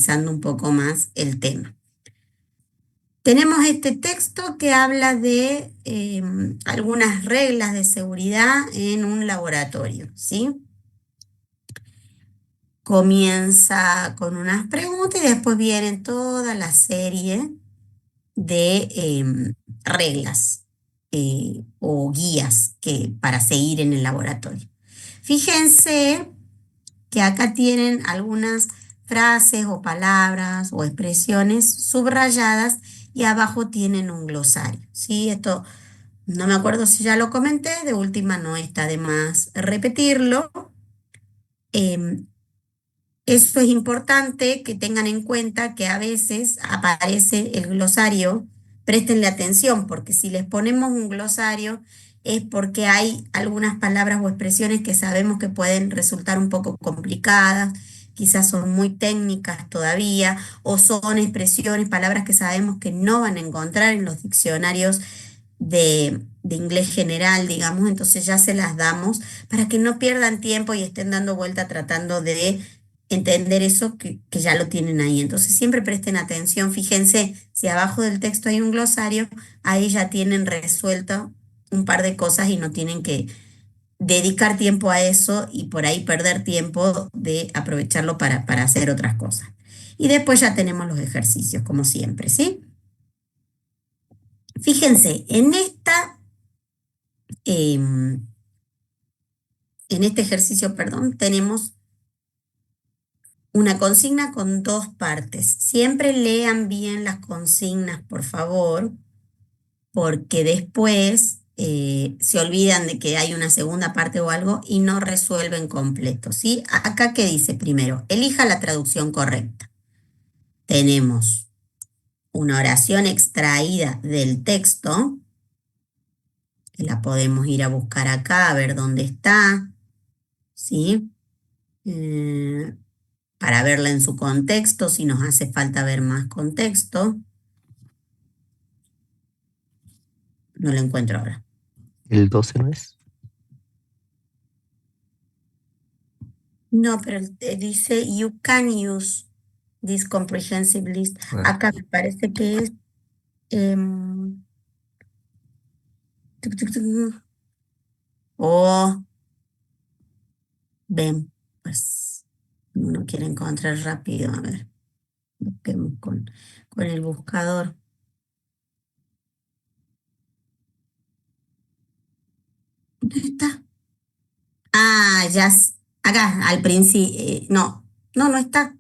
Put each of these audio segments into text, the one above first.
profundizando un poco más el tema. Tenemos este texto que habla de algunas reglas de seguridad en un laboratorio, ¿sí? Comienza con unas preguntas y después viene toda la serie de reglas o guías para seguir en el laboratorio. Fíjense que acá tienen algunas frases o palabras o expresiones subrayadas y abajo tienen un glosario, ¿sí? Esto no me acuerdo si ya lo comenté, de última no está de más repetirlo. Em, Eso es importante que tengan en cuenta que a veces aparece el glosario, préstenle atención, porque si les ponemos un glosario es porque hay algunas palabras o expresiones que sabemos que pueden resultar un poco complicadas, quizás son muy técnicas todavía, o son expresiones, palabras que sabemos que no van a encontrar en los diccionarios de inglés general, digamos, entonces ya se las damos para que no pierdan tiempo y estén dando vuelta tratando de entender eso que ya lo tienen ahí. Entonces siempre presten atención, fíjense, si abajo del texto hay un glosario, ahí ya tienen resuelto un par de cosas y no tienen que dedicar tiempo a eso y por ahí perder tiempo de aprovecharlo para hacer otras cosas. Y después ya tenemos los ejercicios, como siempre, ¿sí? Fíjense, em, en este ejercicio, perdón, tenemos una consigna con dos partes. Siempre lean bien las consignas, por favor, porque después se olvidan de que hay una segunda parte o algo y no resuelven completo, ¿sí? Acá, ¿qué dice primero? Elija la traducción correcta. Tenemos una oración extraída del texto, que la podemos ir a buscar acá, a ver dónde está, ¿sí? Eh, para verla en su contexto, si nos hace falta ver más contexto. No lo encuentro ahora. ¿El 12 no es? No, pero dice, you can use this comprehensive list. Ah, Acá me parece que es... em, tuc, tuc, tuc. Oh, ven, pues uno quiere encontrar rápido. A ver, busquemos con el buscador. ¿Dónde está? Ah, ya, acá, al principio. No, no, no está.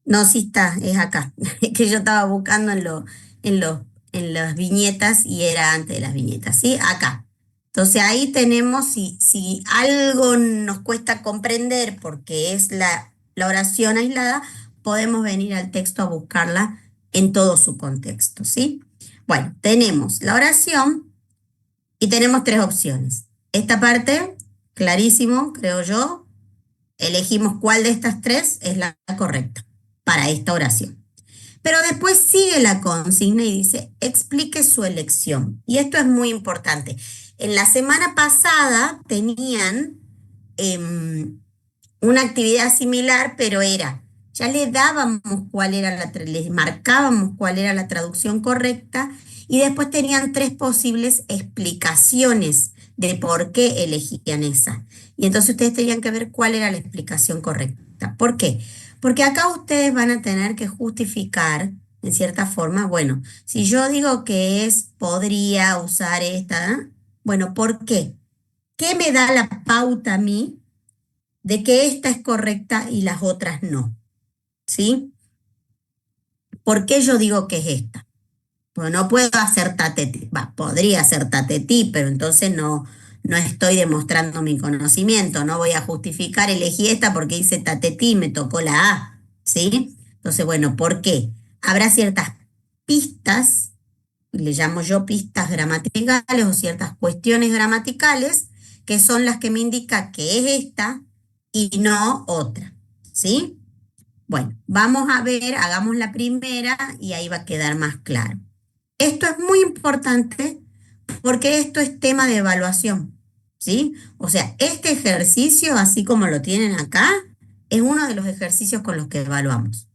No, sí está, es acá. Es que yo estaba buscando en los, en las viñetas y era antes de las viñetas, ¿sí? Acá. Entonces ahí tenemos, si algo nos cuesta comprender porque es la oración aislada, podemos venir al texto a buscarla en todo su contexto, ¿sí? Bueno, tenemos la oración y tenemos tres opciones. Esta parte, clarísimo, creo yo, elegimos cuál de estas tres es la correcta para esta oración. Pero después sigue la consigna y dice, explique su elección. Y esto es muy importante. En la semana pasada tenían una actividad similar, pero era, ya le dábamos cuál era les marcábamos cuál era la traducción correcta y después tenían tres posibles explicaciones de por qué elegían esa. Y entonces ustedes tenían que ver cuál era la explicación correcta. ¿Por qué? Porque acá ustedes van a tener que justificar, en cierta forma, bueno, si yo digo que es, podría usar esta, bueno, ¿por qué? ¿Qué me da la pauta a mí de que esta es correcta y las otras no? ¿Sí? ¿Por qué yo digo que es esta? Pues no puedo hacer tatetí, podría hacer tatetí, pero entonces no estoy demostrando mi conocimiento, no voy a justificar, elegí esta porque hice tatetí y me tocó la A, ¿sí? Entonces, bueno, ¿por qué? Habrá ciertas pistas, le llamo yo pistas gramaticales o ciertas cuestiones gramaticales, que son las que me indican que es esta y no otra, ¿sí? Bueno, vamos a ver, hagamos la primera y ahí va a quedar más claro. Esto es muy importante porque esto es tema de evaluación, ¿sí? O sea, este ejercicio, así como lo tienen acá, es uno de los ejercicios con los que evaluamos.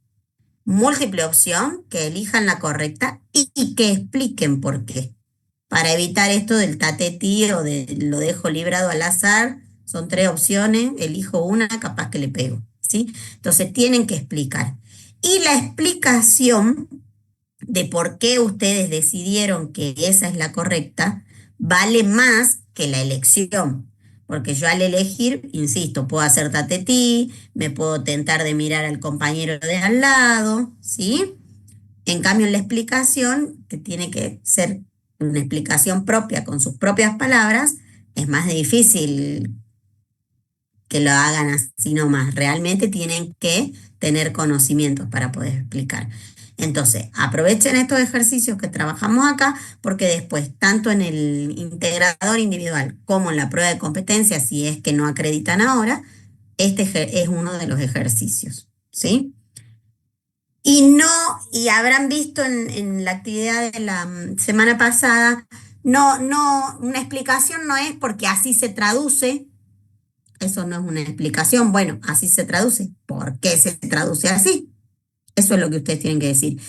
Múltiple opción, que elijan la correcta y que expliquen por qué. Para evitar esto del tatetí o de lo dejo librado al azar, son tres opciones, elijo una, capaz que le pego, ¿sí? Entonces tienen que explicar. Y la explicación de por qué ustedes decidieron que esa es la correcta vale más que la elección. Porque yo al elegir, insisto, puedo hacer tatetí, me puedo tentar de mirar al compañero de al lado, ¿sí? En cambio, en la explicación, que tiene que ser una explicación propia con sus propias palabras, es más difícil que lo hagan así nomás. Realmente tienen que tener conocimientos para poder explicar. Entonces, aprovechen estos ejercicios que trabajamos acá, porque después, tanto en el integrador individual como en la prueba de competencia, si es que no acreditan ahora, este es uno de los ejercicios, ¿sí? Y no, y habrán visto en la actividad de la semana pasada, no, una explicación no es porque así se traduce, eso no es una explicación, bueno, así se traduce, ¿por qué se traduce así? Eso es lo que ustedes tienen que decir.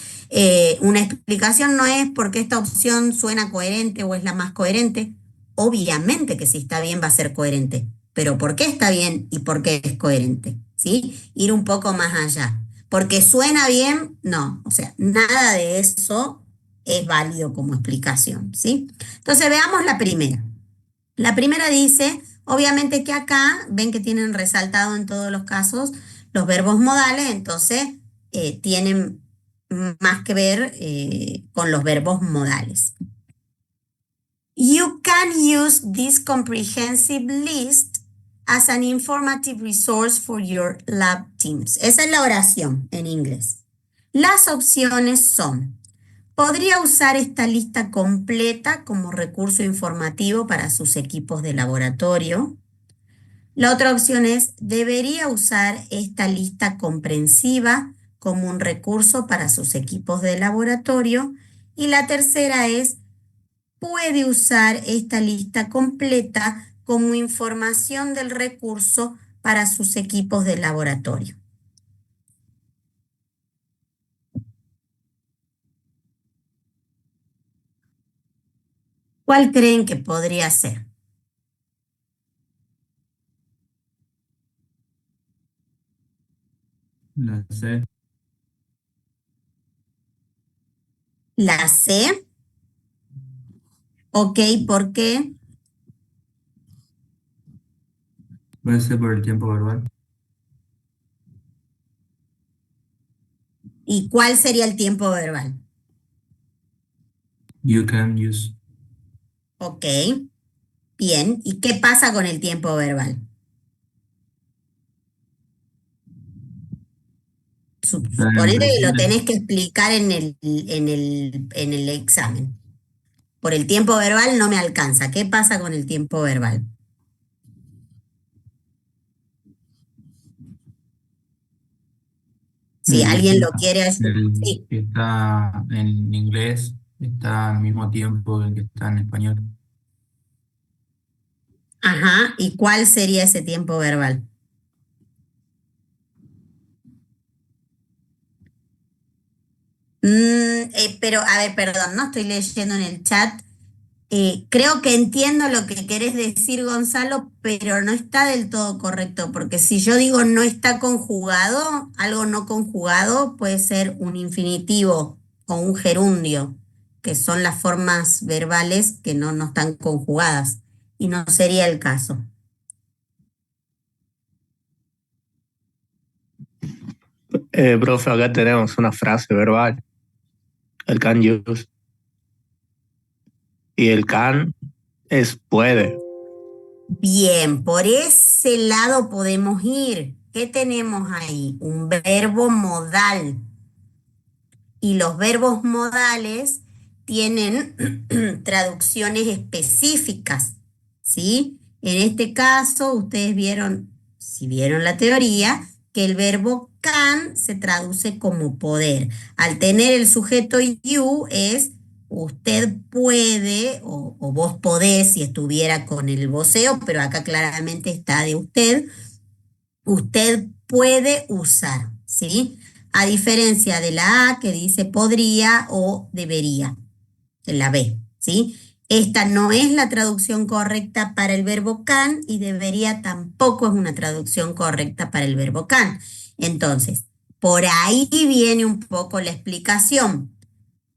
Una explicación no es porque esta opción suena coherente o es la más coherente. Obviamente que si está bien va a ser coherente, pero ¿por qué está bien y por qué es coherente? ¿Sí? Ir un poco más allá. Porque suena bien, no. O sea, nada de eso es válido como explicación, ¿sí? Entonces veamos la primera. La primera dice, obviamente que acá ven que tienen resaltado en todos los casos los verbos modales, entonces tienen más que ver con los verbos modales. You can use this comprehensive list as an informative resource for your lab teams. Esa es la oración en inglés. Las opciones son: podría usar esta lista completa como recurso informativo para sus equipos de laboratorio. La otra opción es: debería usar esta lista comprensiva como un recurso para sus equipos de laboratorio. Y la tercera es: puede usar esta lista completa como información del recurso para sus equipos de laboratorio. ¿Cuál creen que podría ser? La C. La C. Ok, ¿por qué? Puede ser por el tiempo verbal. ¿Y cuál sería el tiempo verbal? You can use. Ok, bien. ¿Y qué pasa con el tiempo verbal? Está en Suponete que lo presente. tenés que explicar en el examen. Por el tiempo verbal no me alcanza. ¿Qué pasa con el tiempo verbal? Si alguien lo quiere hacer. El Sí. que está en inglés está al mismo tiempo el que está en español. Ajá. ¿Y cuál sería ese tiempo verbal? Pero, a ver, perdón, no estoy leyendo en el chat. Creo que entiendo lo que querés decir, Gonzalo, pero no está del todo correcto, porque si yo digo no está conjugado, algo no conjugado puede ser un infinitivo o un gerundio, que son las formas verbales que no están conjugadas, y no sería el caso. Profe, acá tenemos una frase verbal, el can use, y el can es puede. Bien, por ese lado podemos ir. ¿Qué tenemos ahí? Un verbo modal. Y los verbos modales tienen traducciones específicas, ¿sí? En este caso, ustedes vieron, si vieron la teoría, que el verbo can se traduce como poder. Al tener el sujeto you es usted puede o vos podés si estuviera con el voceo, pero acá claramente está de usted. Usted puede usar, ¿sí? A diferencia de la A que dice podría o debería, en la B, ¿sí? Esta no es la traducción correcta para el verbo can y debería tampoco es una traducción correcta para el verbo can. Entonces, por ahí viene un poco la explicación.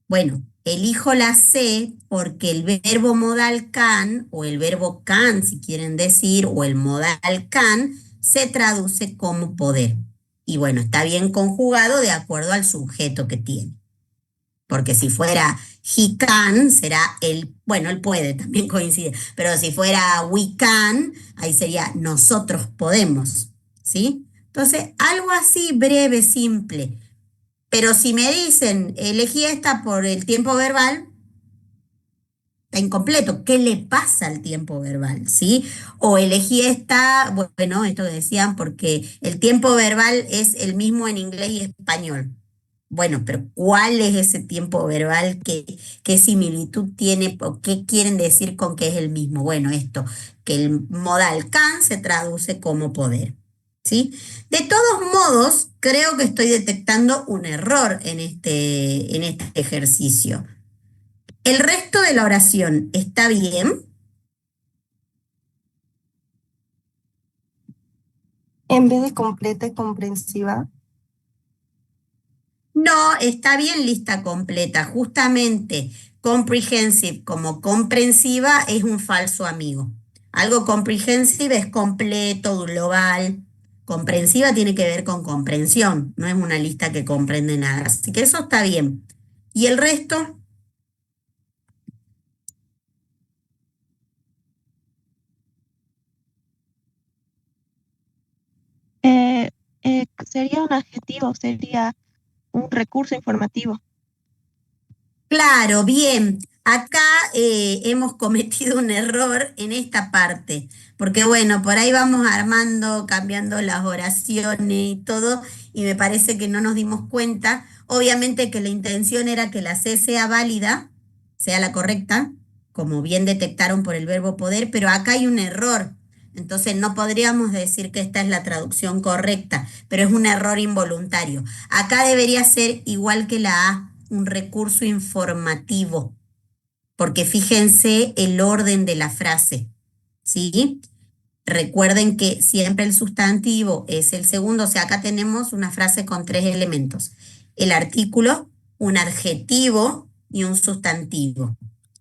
Bueno, elijo la C porque el verbo modal can, o el verbo can, si quieren decir, o el modal can, se traduce como poder. Y bueno, está bien conjugado de acuerdo al sujeto que tiene. Porque si fuera he can, será él, bueno, él puede, también coincide, pero si fuera we can, ahí sería nosotros podemos, ¿sí? Entonces, algo así breve, simple. Pero si me dicen, elegí esta por el tiempo verbal, está incompleto. ¿Qué le pasa al tiempo verbal? ¿Sí? O elegí esta, bueno, esto que decían, porque el tiempo verbal es el mismo en inglés y español. Bueno, pero ¿cuál es ese tiempo verbal? ¿Qué similitud tiene? ¿O qué quieren decir con que es el mismo? Bueno, esto, que el modal can se traduce como poder. ¿Sí? De todos modos, creo que estoy detectando un error en este ejercicio. ¿El resto de la oración está bien? En vez de completa y comprensiva, No, está bien lista completa. Justamente comprehensive como comprensiva es un falso amigo. Algo comprehensive es completo, global. Comprensiva tiene que ver con comprensión, no es una lista que comprende nada. Así que eso está bien. ¿Y el resto? sería un adjetivo, sería un recurso informativo. Claro, bien. Acá hemos cometido un error en esta parte, porque bueno, por ahí vamos armando, cambiando las oraciones y todo, y me parece que no nos dimos cuenta. Obviamente que la intención era que la C sea válida, sea la correcta, como bien detectaron por el verbo poder, pero acá hay un error. Entonces no podríamos decir que esta es la traducción correcta, pero es un error involuntario. Acá debería ser igual que la A, un recurso informativo, porque fíjense el orden de la frase, ¿sí? Recuerden que siempre el sustantivo es el segundo, o sea, acá tenemos una frase con tres elementos. El artículo, un adjetivo y un sustantivo.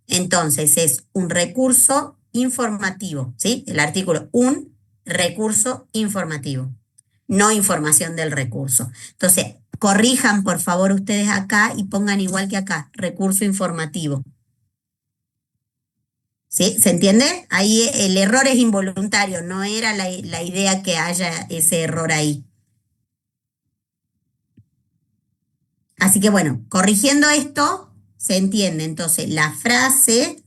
Entonces es un recurso informativo, ¿sí? El artículo, un recurso informativo, no información del recurso. Entonces, corrijan por favor ustedes acá y pongan igual que acá, recurso informativo. ¿Sí? ¿Se entiende? Ahí el error es involuntario, no era la idea que haya ese error ahí. Así que bueno, corrigiendo esto, se entiende. Entonces, la frase,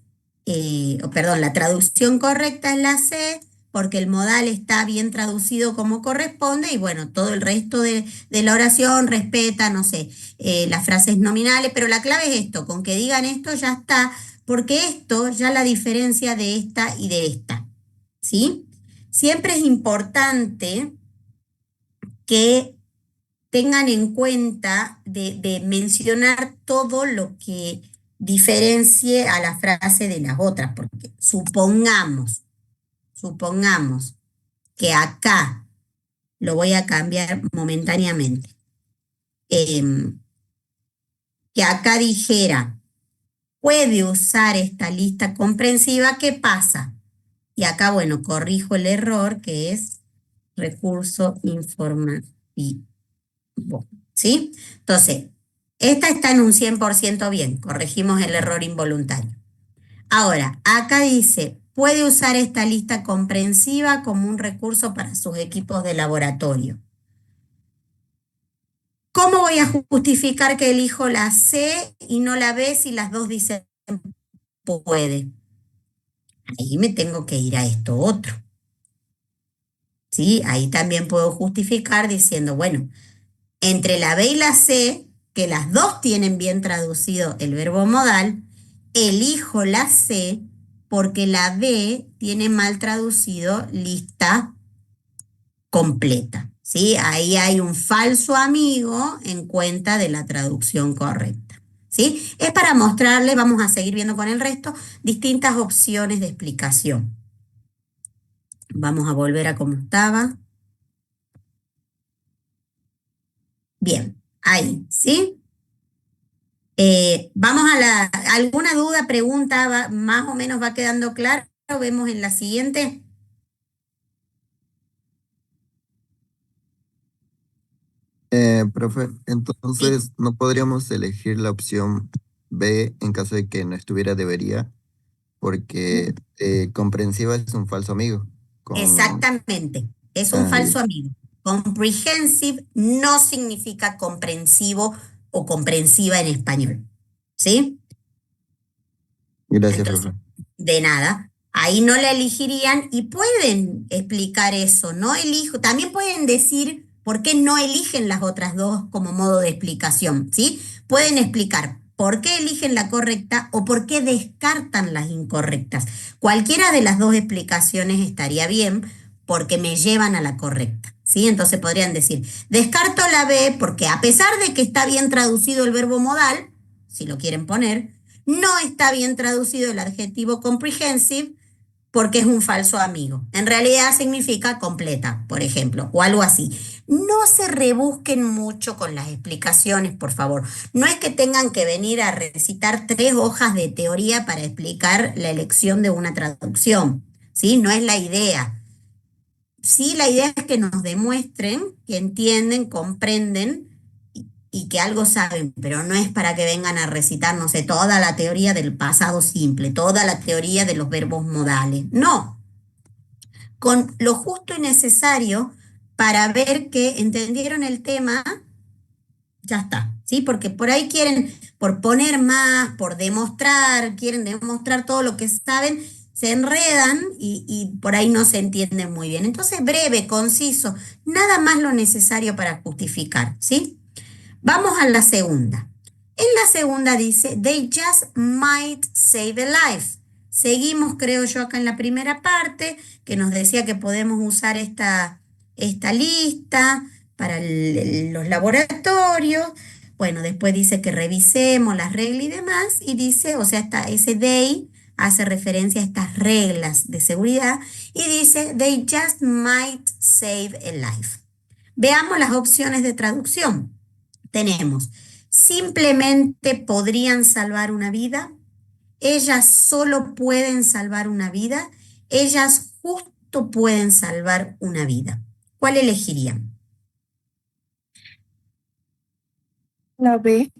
perdón, la traducción correcta es la C, porque el modal está bien traducido como corresponde, y bueno, todo el resto de la oración respeta, no sé, las frases nominales, pero la clave es esto, con que digan esto ya está, porque esto ya la diferencia de esta y de esta, ¿sí? Siempre es importante que tengan en cuenta de mencionar todo lo que diferencie a la frase de las otras, porque supongamos que acá, lo voy a cambiar momentáneamente, que acá dijera, puede usar esta lista comprensiva, ¿qué pasa? Y acá, bueno, corrijo el error que es recurso informativo. ¿Sí? Entonces, esta está en un 100% bien, corregimos el error involuntario. Ahora, acá dice, puede usar esta lista comprensiva como un recurso para sus equipos de laboratorio. ¿Cómo voy a justificar que elijo la C y no la B si las dos dicen puede? Ahí me tengo que ir a esto otro. ¿Sí? Ahí también puedo justificar diciendo, bueno, entre la B y la C, que las dos tienen bien traducido el verbo modal, elijo la C porque la B tiene mal traducido lista completa, ¿sí? Ahí hay un falso amigo en cuenta de la traducción correcta, ¿sí? Es para mostrarle, vamos a seguir viendo con el resto, distintas opciones de explicación. Vamos a volver a como estaba. Bien, ahí, ¿sí? Vamos a ¿alguna duda, pregunta, más o menos va quedando claro? Vemos en la siguiente. Profe, Sí. entonces no podríamos elegir la opción B en caso de que no estuviera debería, porque comprensiva es un falso amigo. Exactamente, es un Ah, falso amigo. Comprehensive no significa comprensivo o comprensiva en español, ¿sí? gracias, Entonces, profe. de nada, ahí no la elegirían y pueden explicar eso, no elijo, también pueden decir por qué no eligen las otras dos como modo de explicación, ¿sí? Pueden explicar por qué eligen la correcta o por qué descartan las incorrectas. Cualquiera de las dos explicaciones estaría bien porque me llevan a la correcta, ¿sí? Entonces podrían decir, descarto la B porque a pesar de que está bien traducido el verbo modal, si lo quieren poner, no está bien traducido el adjetivo comprehensive porque es un falso amigo. En realidad significa completa, por ejemplo, o algo así. No se rebusquen mucho con las explicaciones, por favor. No es que tengan que venir a recitar 3 hojas de teoría para explicar la elección de una traducción, ¿sí? No es la idea. Sí, la idea es que nos demuestren que entienden, comprenden y que algo saben, pero no es para que vengan a recitar, no sé, toda la teoría del pasado simple, toda la teoría de los verbos modales. No, con lo justo y necesario para ver que entendieron el tema, ya está, ¿sí? Porque por ahí quieren, por poner más, por demostrar, quieren demostrar todo lo que saben, se enredan y por ahí no se entienden muy bien. Entonces, breve, conciso, nada más lo necesario para justificar, ¿sí? Vamos a la segunda. En la segunda dice, they just might save a life. Seguimos, creo yo, acá en la primera parte, que nos decía que podemos usar esta lista para los laboratorios. Bueno, después dice que revisemos las reglas y demás, y dice, o sea, ese they hace referencia a estas reglas de seguridad, y dice, they just might save a life. Veamos las opciones de traducción. Tenemos, simplemente podrían salvar una vida, ellas solo pueden salvar una vida, ellas justo pueden salvar una vida. ¿Cuál elegirían? La B.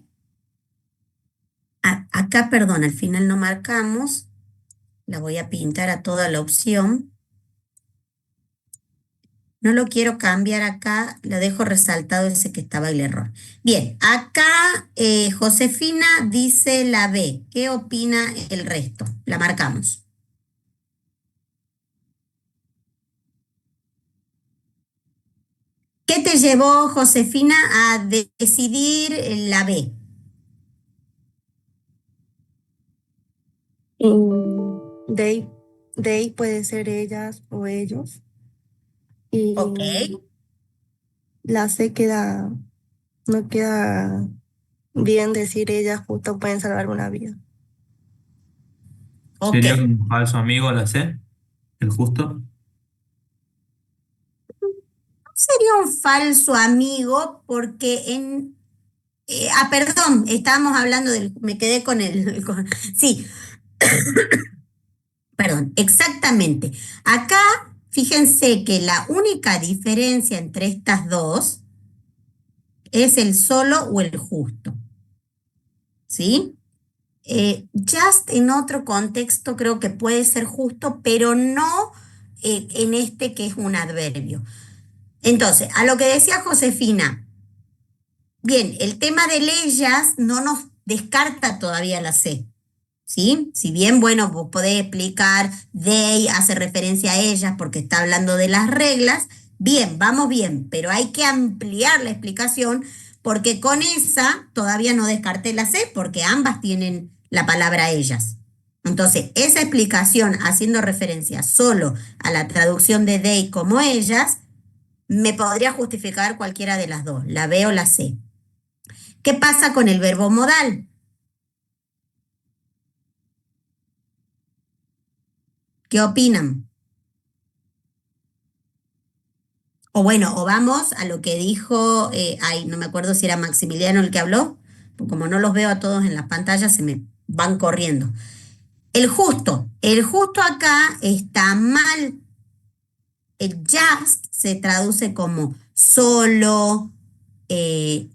Acá, perdón, al final no marcamos, la voy a pintar a toda la opción. No lo quiero cambiar acá, lo dejo resaltado ese que estaba el error. Bien, acá Josefina dice la B. ¿Qué opina el resto? La marcamos. ¿Qué te llevó, Josefina, a decidir la B? Y they puede ser ellas o ellos. Ok, Y la C no queda bien decir ellas justo pueden salvar una vida. ok. ¿Sería un falso amigo la C? ¿El justo? Sería un falso amigo porque perdón, estábamos hablando me quedé con sí, perdón, exactamente. Acá, fíjense que la única diferencia entre estas dos es el solo o el justo, ¿sí? Just en otro contexto creo que puede ser justo, pero no en este que es un adverbio. Entonces, a lo que decía Josefina, bien, el tema de ellas no nos descarta todavía la C, ¿sí? Si bien, bueno, vos podés explicar, they hace referencia a ellas porque está hablando de las reglas, bien, vamos bien, pero hay que ampliar la explicación porque con esa todavía no descarté la C porque ambas tienen la palabra ellas. Entonces, esa explicación haciendo referencia solo a la traducción de they como ellas, me podría justificar cualquiera de las dos, la B o la C. ¿Qué pasa con el verbo modal? ¿Qué opinan? O bueno, o vamos a lo que dijo, no me acuerdo si era Maximiliano el que habló, porque como no los veo a todos en las pantallas, se me van corriendo. El justo acá está mal. El just se traduce como solo,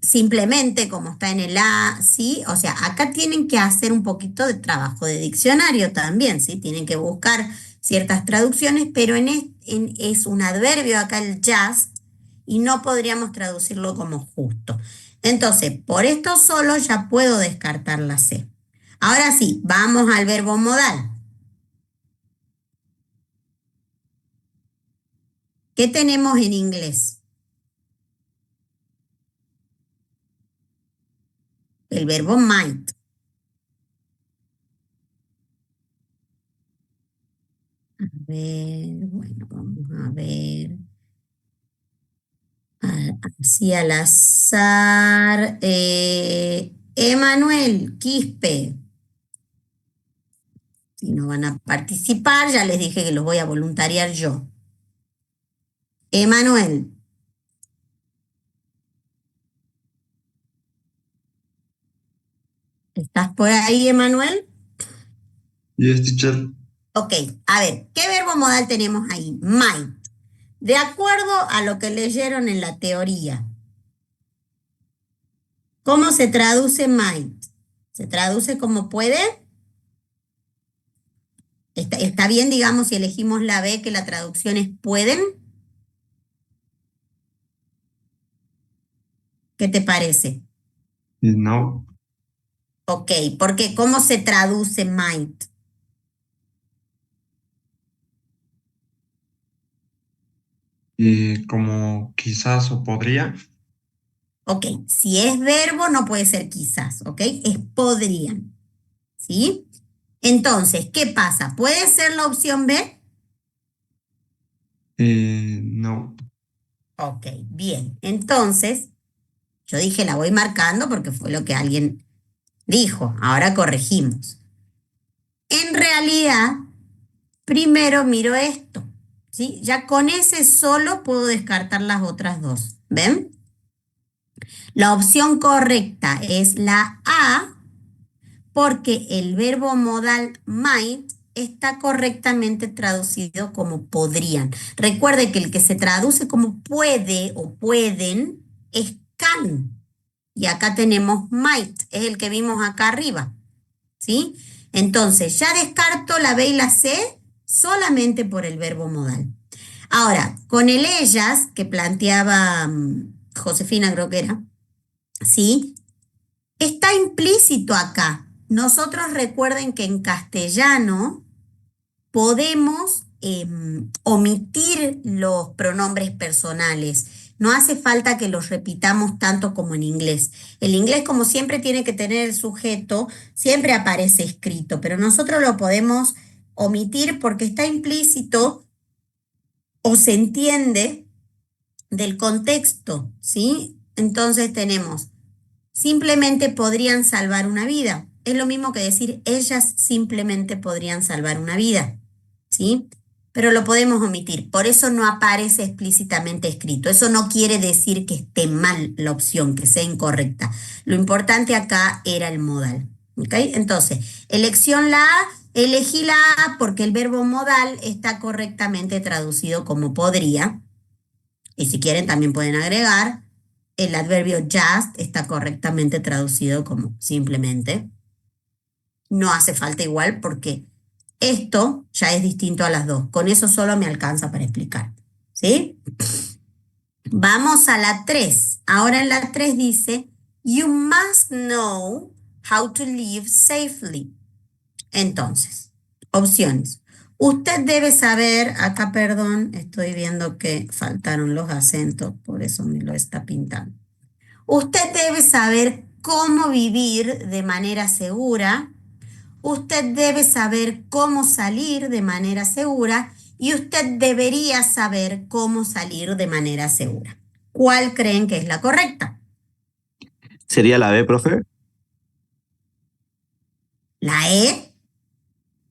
simplemente, como está en el A, ¿sí? O sea, acá tienen que hacer un poquito de trabajo de diccionario también, ¿sí? Tienen que buscar ciertas traducciones, pero es un adverbio acá el just y no podríamos traducirlo como justo. Entonces, por esto solo ya puedo descartar la C. Ahora sí, vamos al verbo modal. ¿Qué tenemos en inglés? El verbo might. A ver, bueno, vamos a ver. Así al azar. Emanuel Quispe. Si no van a participar, ya les dije que los voy a voluntariar yo. Emanuel. ¿Estás por ahí, Emanuel? Yes, teacher. Ok, a ver, ¿qué verbo modal tenemos ahí? Might. De acuerdo a lo que leyeron en la teoría, ¿cómo se traduce might? ¿Se traduce como puede? ¿Está bien, digamos, si elegimos la B, que la traducción es pueden? ¿Qué te parece? No. Ok, porque ¿cómo se traduce might? Como quizás o podría. Ok, si es verbo no puede ser quizás, ¿ok? Es podrían, ¿sí? Entonces, ¿qué pasa? ¿Puede ser la opción B? No. Ok, bien. Entonces, yo dije la voy marcando porque fue lo que alguien dijo. Ahora corregimos. En realidad, primero miro esto, ¿sí? Ya con ese solo puedo descartar las otras dos. ¿Ven? La opción correcta es la A, porque el verbo modal might está correctamente traducido como podrían. Recuerde que el que se traduce como puede o pueden es can. Y acá tenemos might, es el que vimos acá arriba, ¿sí? Entonces, ya descarto la B y la C solamente por el verbo modal. Ahora, con el ellas que planteaba Josefina, creo que era, ¿sí? Está implícito acá. Nosotros recuerden que en castellano podemos omitir los pronombres personales. No hace falta que los repitamos tanto como en inglés. El inglés, como siempre, tiene que tener el sujeto, siempre aparece escrito, pero nosotros lo podemos omitir porque está implícito o se entiende del contexto, ¿sí? Entonces tenemos, simplemente podrían salvar una vida. Es lo mismo que decir, ellas simplemente podrían salvar una vida, ¿sí? Pero lo podemos omitir. Por eso no aparece explícitamente escrito. Eso no quiere decir que esté mal la opción, que sea incorrecta. Lo importante acá era el modal, ¿ok? Entonces, elección la A, elegí la A porque el verbo modal está correctamente traducido como podría. Y si quieren también pueden agregar, el adverbio just está correctamente traducido como simplemente. No hace falta igual porque esto ya es distinto a las dos. Con eso solo me alcanza para explicar. ¿Sí? Vamos a la 3. Ahora en la 3 dice, you must know how to live safely. Entonces, opciones. Usted debe saber, acá perdón, estoy viendo que faltaron los acentos, por eso me lo está pintando. Usted debe saber cómo vivir de manera segura. Usted debe saber cómo salir de manera segura y usted debería saber cómo salir de manera segura. ¿Cuál creen que es la correcta? ¿Sería la B, profe? ¿La E?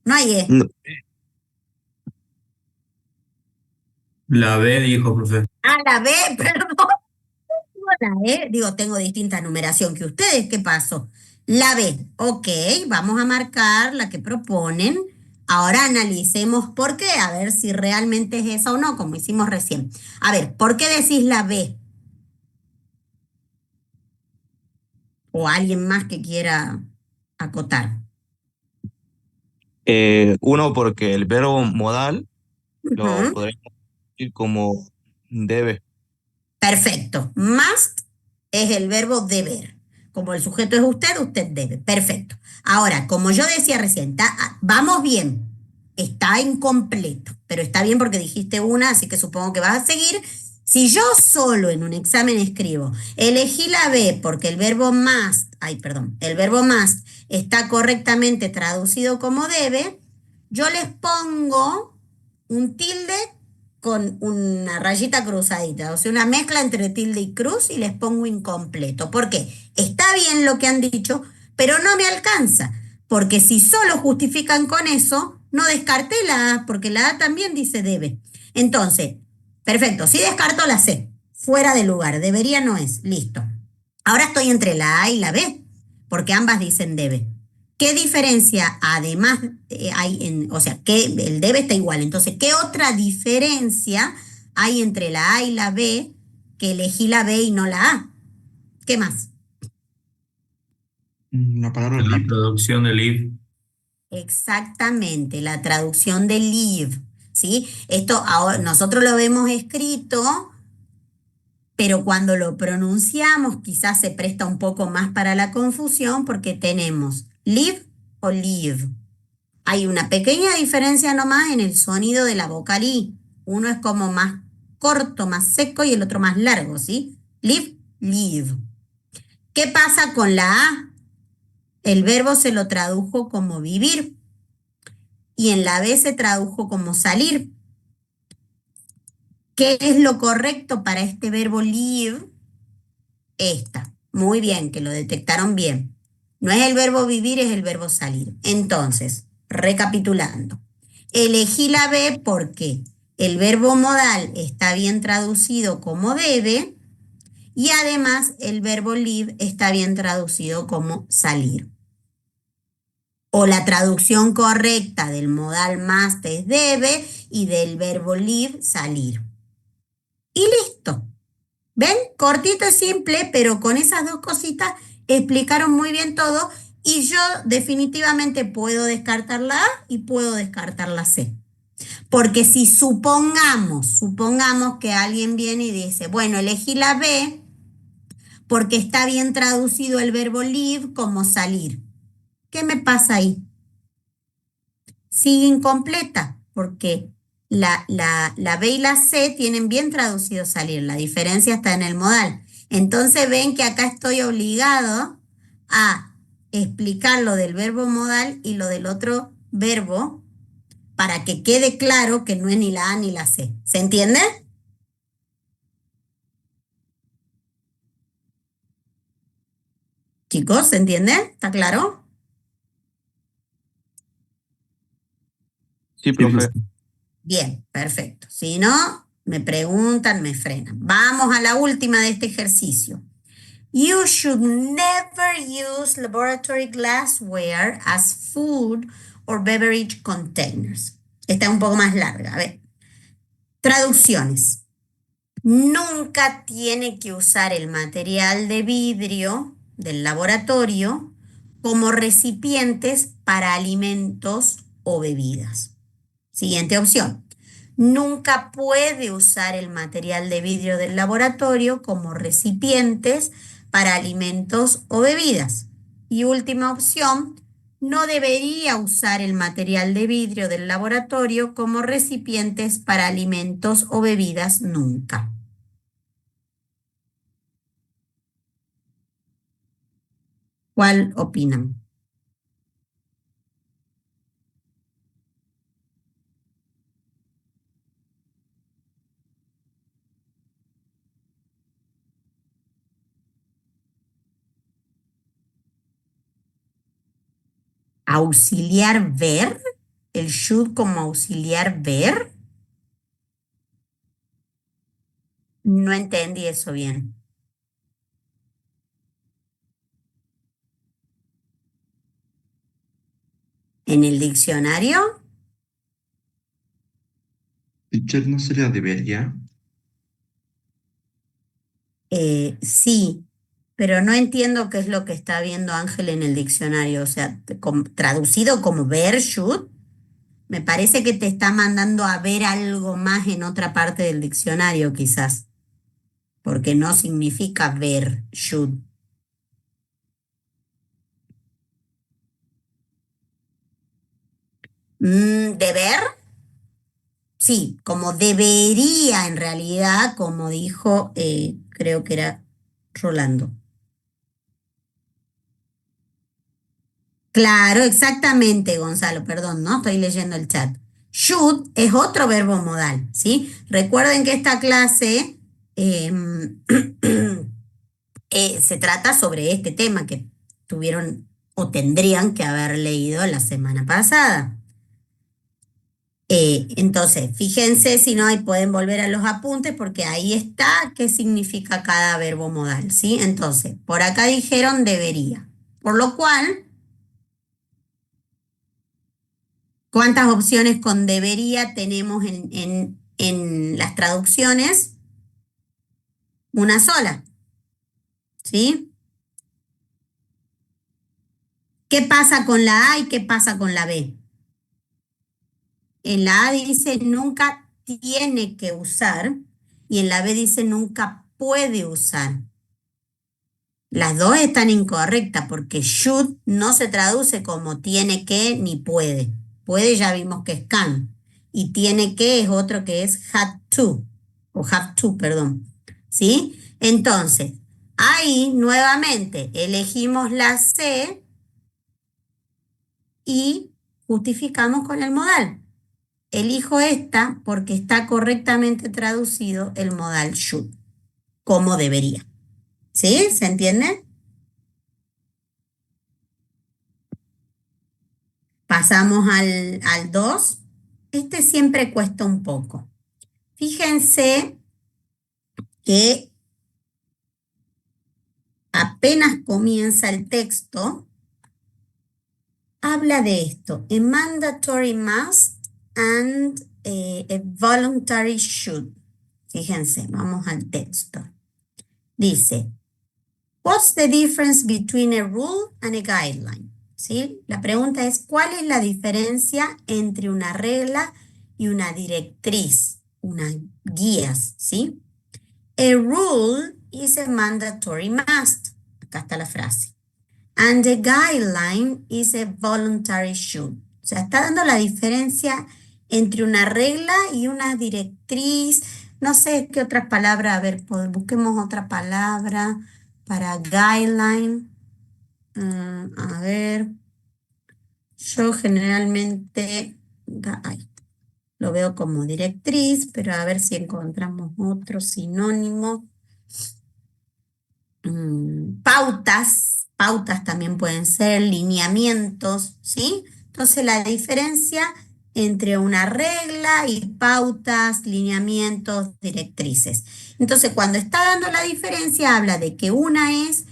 No hay E. No. La B dijo, profe. Ah, la B, perdón. La E, digo, tengo distinta numeración que ustedes. ¿Qué pasó? La B, ok, vamos a marcar la que proponen. Ahora analicemos por qué, a ver si realmente es esa o no, como hicimos recién. A ver, ¿por qué decís la B? O alguien más que quiera acotar. Uno, porque el verbo modal lo Ujú. podríamos decir como debe. Perfecto. Must es el verbo deber. Como el sujeto es usted, usted debe. Perfecto. Ahora, como yo decía recién, vamos bien. Está incompleto, pero está bien porque dijiste una, así que supongo que vas a seguir. Si yo solo en un examen escribo, elegí la B porque el verbo must, ay, perdón, el verbo must está correctamente traducido como debe, yo les pongo un tilde con una rayita cruzadita, o sea, una mezcla entre tilde y cruz y les pongo incompleto. ¿Por qué? Está bien lo que han dicho, pero no me alcanza, porque si solo justifican con eso, no descarté la A, porque la A también dice debe. Entonces, perfecto, sí descarto la C, fuera de lugar, debería no es, listo. Ahora estoy entre la A y la B, porque ambas dicen debe. ¿Qué diferencia además hay o sea, que el debe está igual? Entonces, ¿qué otra diferencia hay entre la A y la B que elegí la B y no la A? ¿Qué más? La palabra La live. traducción del if. Exactamente, la traducción de live, ¿sí? Esto ahora nosotros lo vemos escrito, pero cuando lo pronunciamos quizás se presta un poco más para la confusión porque tenemos live o live. Hay una pequeña diferencia nomás en el sonido de la vocal I. Uno es como más corto, más seco y el otro más largo, ¿sí? Live, live. ¿Qué pasa con la A? El verbo se lo tradujo como vivir y en la B se tradujo como salir. ¿Qué es lo correcto para este verbo live? Esta. Muy bien, que lo detectaron bien. No es el verbo vivir, es el verbo salir. Entonces, recapitulando. Elegí la B porque el verbo modal está bien traducido como debe y además el verbo live está bien traducido como salir. O la traducción correcta del modal must es debe y del verbo live salir. Y listo. ¿Ven? Cortito y simple, pero con esas dos cositas explicaron muy bien todo y yo definitivamente puedo descartar la A y puedo descartar la C. Porque si supongamos que alguien viene y dice, bueno, elegí la B porque está bien traducido el verbo leave como salir. ¿Qué me pasa ahí? Sigue incompleta porque la B y la C tienen bien traducido salir, la diferencia está en el modal. Entonces ven que acá estoy obligado a explicar lo del verbo modal y lo del otro verbo para que quede claro que no es ni la A ni la C. ¿Se entiende? Chicos, ¿se entiende? ¿Está claro? Sí, Sí, profe. profe. Bien, perfecto. Si no, me preguntan, me frenan. Vamos a la última de este ejercicio. You should never use laboratory glassware as food or beverage containers. Esta es un poco más larga. A ver, traducciones. Nunca tiene que usar el material de vidrio del laboratorio como recipientes para alimentos o bebidas. Siguiente opción. Nunca puede usar el material de vidrio del laboratorio como recipientes para alimentos o bebidas. Y última opción, no debería usar el material de vidrio del laboratorio como recipientes para alimentos o bebidas nunca. ¿Cuál opinan? auxiliar ver, el should como auxiliar ver. No entendí eso bien. ¿En el diccionario? Teacher, ¿no sería debería? Sí, pero no entiendo qué es lo que está viendo Ángel en el diccionario. O sea, traducido como ver, should, me parece que te está mandando a ver algo más en otra parte del diccionario, quizás, porque no significa ver, should. ¿Deber? Sí, como debería en realidad, como dijo, creo que era Rolando. Claro, exactamente, Gonzalo, perdón, no estoy leyendo el chat. Should es otro verbo modal, ¿sí? Recuerden que esta clase em, se trata sobre este tema que tuvieron o tendrían que haber leído la semana pasada. Entonces, fíjense si no, ahí pueden volver a los apuntes porque ahí está qué significa cada verbo modal, ¿sí? Entonces, por acá dijeron debería, por lo cual, ¿cuántas opciones con debería tenemos en las traducciones? Una sola, ¿sí? ¿Qué pasa con la A y qué pasa con la B? En la A dice nunca tiene que usar y en la B dice nunca puede usar. Las dos están incorrectas porque should no se traduce como tiene que ni puede. Puede ya vimos que es can. Y tiene que es otro que es had to. O have to, perdón. ¿Sí? Entonces, ahí nuevamente elegimos la C y justificamos con el modal. Elijo esta porque está correctamente traducido el modal should, como debería. ¿Sí? ¿Se entiende? Pasamos al 2. Este siempre cuesta un poco. Fíjense que apenas comienza el texto, habla de esto, a mandatory must and a voluntary should. Fíjense, vamos al texto. Dice, what's the difference between a rule and a guideline? ¿Sí? La pregunta es, ¿cuál es la diferencia entre una regla y una directriz, unas guías? ¿Sí? A rule is a mandatory must. Acá está la frase. And a guideline is a voluntary should. O sea, está dando la diferencia entre una regla y una directriz. No sé qué otras palabras, a ver, busquemos otra palabra para guideline. A ver, yo generalmente lo veo como directriz, pero a ver si encontramos otro sinónimo. Pautas también pueden ser, lineamientos, ¿sí? Entonces la diferencia entre una regla y pautas, lineamientos, directrices. Entonces cuando está dando la diferencia habla de que una es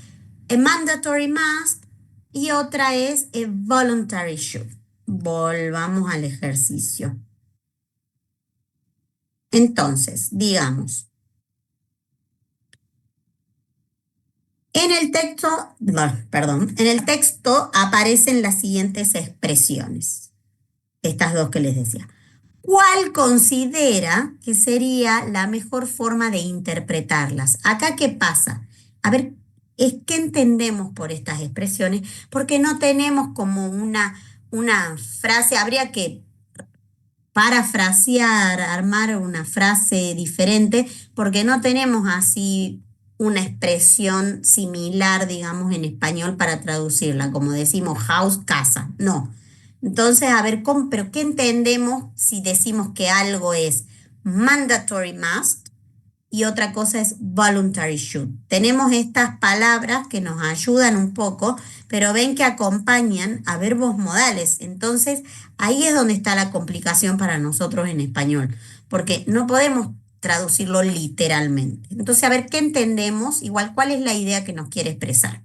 a mandatory must y otra es a voluntary should. Volvamos al ejercicio. Entonces, digamos, en el texto, en el texto aparecen las siguientes expresiones, estas dos que les decía. ¿Cuál considera que sería la mejor forma de interpretarlas? Acá, ¿qué pasa? A ver, ¿qué entendemos por estas expresiones? Porque no tenemos como una frase, habría que parafrasear, armar una frase diferente, porque no tenemos así una expresión similar, digamos, en español para traducirla, como decimos house, casa, no. Entonces, a ver, pero ¿qué entendemos si decimos que algo es mandatory must y otra cosa es voluntary should. Tenemos estas palabras que nos ayudan un poco, pero ven que acompañan a verbos modales. Entonces, ahí es donde está la complicación para nosotros en español, porque no podemos traducirlo literalmente. Entonces, a ver, ¿qué entendemos? Igual, ¿cuál es la idea que nos quiere expresar?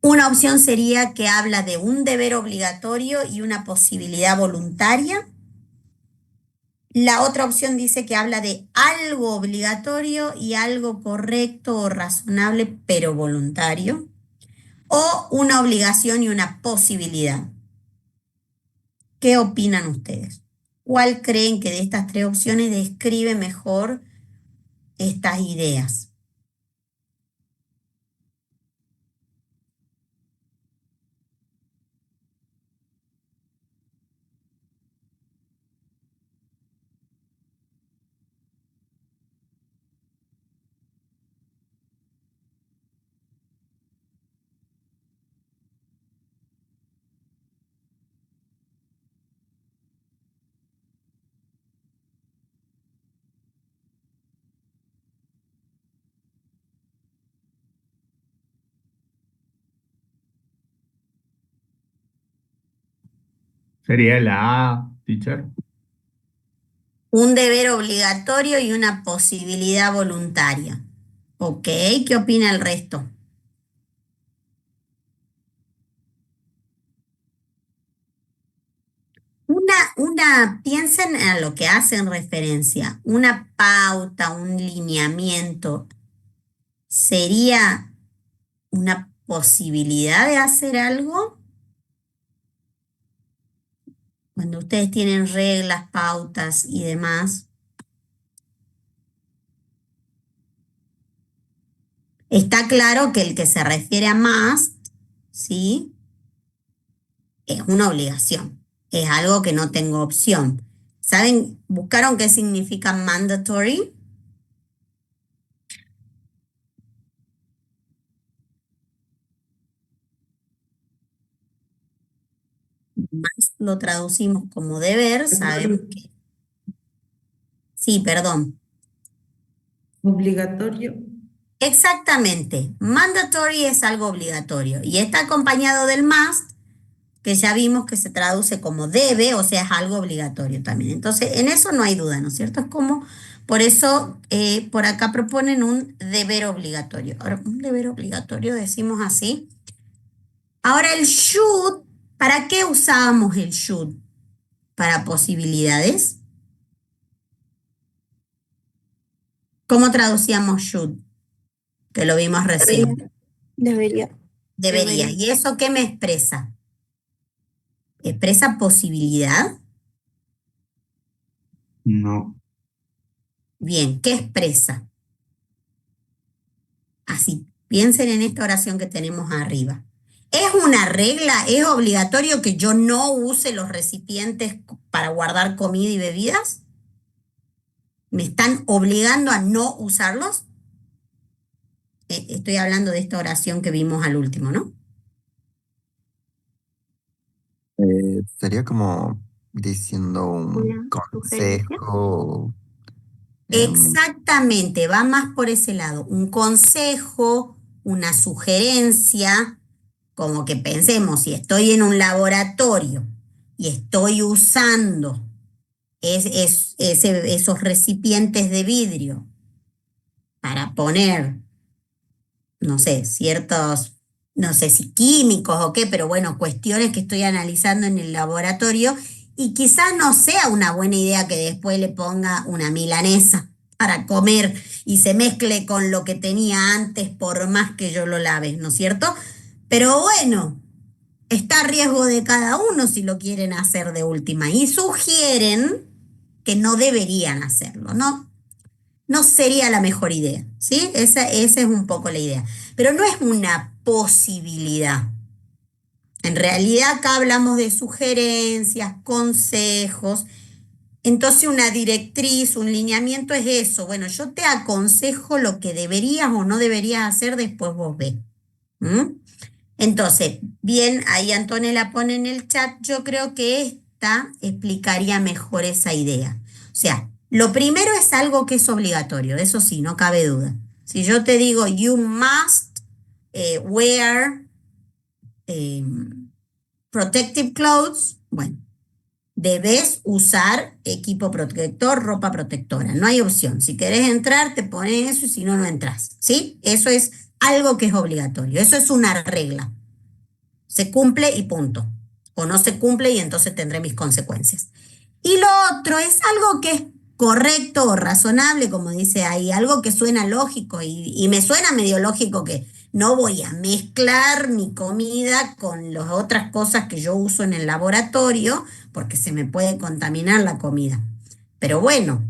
Una opción sería que habla de un deber obligatorio y una posibilidad voluntaria. La otra opción dice que habla de algo obligatorio y algo correcto o razonable, pero voluntario. O una obligación y una posibilidad. ¿Qué opinan ustedes? ¿Cuál creen que de estas tres opciones describe mejor estas ideas? Sería la A, teacher. Un deber obligatorio y una posibilidad voluntaria. ¿Ok? ¿Qué opina el resto? Piensen en lo que hacen referencia. Una pauta, un lineamiento, ¿sería una posibilidad de hacer algo? Cuando ustedes tienen reglas, pautas y demás. Está claro que el que se refiere a más, ¿sí? Es una obligación. Es algo que no tengo opción. ¿Saben? ¿Buscaron qué significa mandatory? Más lo traducimos como deber, sabemos que... Sí, perdón. Obligatorio. Exactamente. Mandatory es algo obligatorio y está acompañado del must, que ya vimos que se traduce como debe, o sea, es algo obligatorio también. Entonces, en eso no hay duda, ¿no es cierto? Es como, por eso, por acá proponen un deber obligatorio. Ahora, un deber obligatorio, decimos así. Ahora, el should, ¿para qué usábamos el should? ¿Para posibilidades? ¿Cómo traducíamos should? Que lo vimos recién. Debería. Debería. ¿Y eso qué me expresa? ¿Expresa posibilidad? No. Bien, ¿qué expresa? Así, piensen en esta oración que tenemos arriba. ¿Es una regla? ¿Es obligatorio que yo no use los recipientes para guardar comida y bebidas? ¿Me están obligando a no usarlos? Estoy hablando de esta oración que vimos al último, ¿no? Sería como diciendo un Una sugerencia. consejo. Exactamente, va más por ese lado. Un consejo, una sugerencia, como que pensemos, si estoy en un laboratorio y estoy usando esos recipientes de vidrio para poner, no sé, ciertos, no sé si químicos o qué, pero bueno, cuestiones que estoy analizando en el laboratorio y quizás no sea una buena idea que después le ponga una milanesa para comer y se mezcle con lo que tenía antes por más que yo lo lave, ¿no es cierto? Pero bueno, está a riesgo de cada uno si lo quieren hacer de última y sugieren que no deberían hacerlo, ¿no? No sería la mejor idea, ¿sí? Esa es un poco la idea. Pero no es una posibilidad. En realidad acá hablamos de sugerencias, consejos. Entonces una directriz, un lineamiento es eso. Bueno, yo te aconsejo lo que deberías o no deberías hacer, después vos ves. ¿Mm? Entonces, bien, ahí Antonella pone en el chat, yo creo que esta explicaría mejor esa idea. O sea, Lo primero es algo que es obligatorio, eso sí, no cabe duda. Si yo te digo, you must wear protective clothes, bueno, debes usar equipo protector, ropa protectora. No hay opción. Si querés entrar, te pones eso y si no, no entras. ¿Sí? Eso es algo que es obligatorio. Eso es una regla. Se cumple y punto. O no se cumple y entonces tendré mis consecuencias. Y lo otro es algo que es correcto o razonable, como dice ahí, algo que suena lógico y me suena medio lógico que no voy a mezclar mi comida con las otras cosas que yo uso en el laboratorio porque se me puede contaminar la comida. Pero bueno,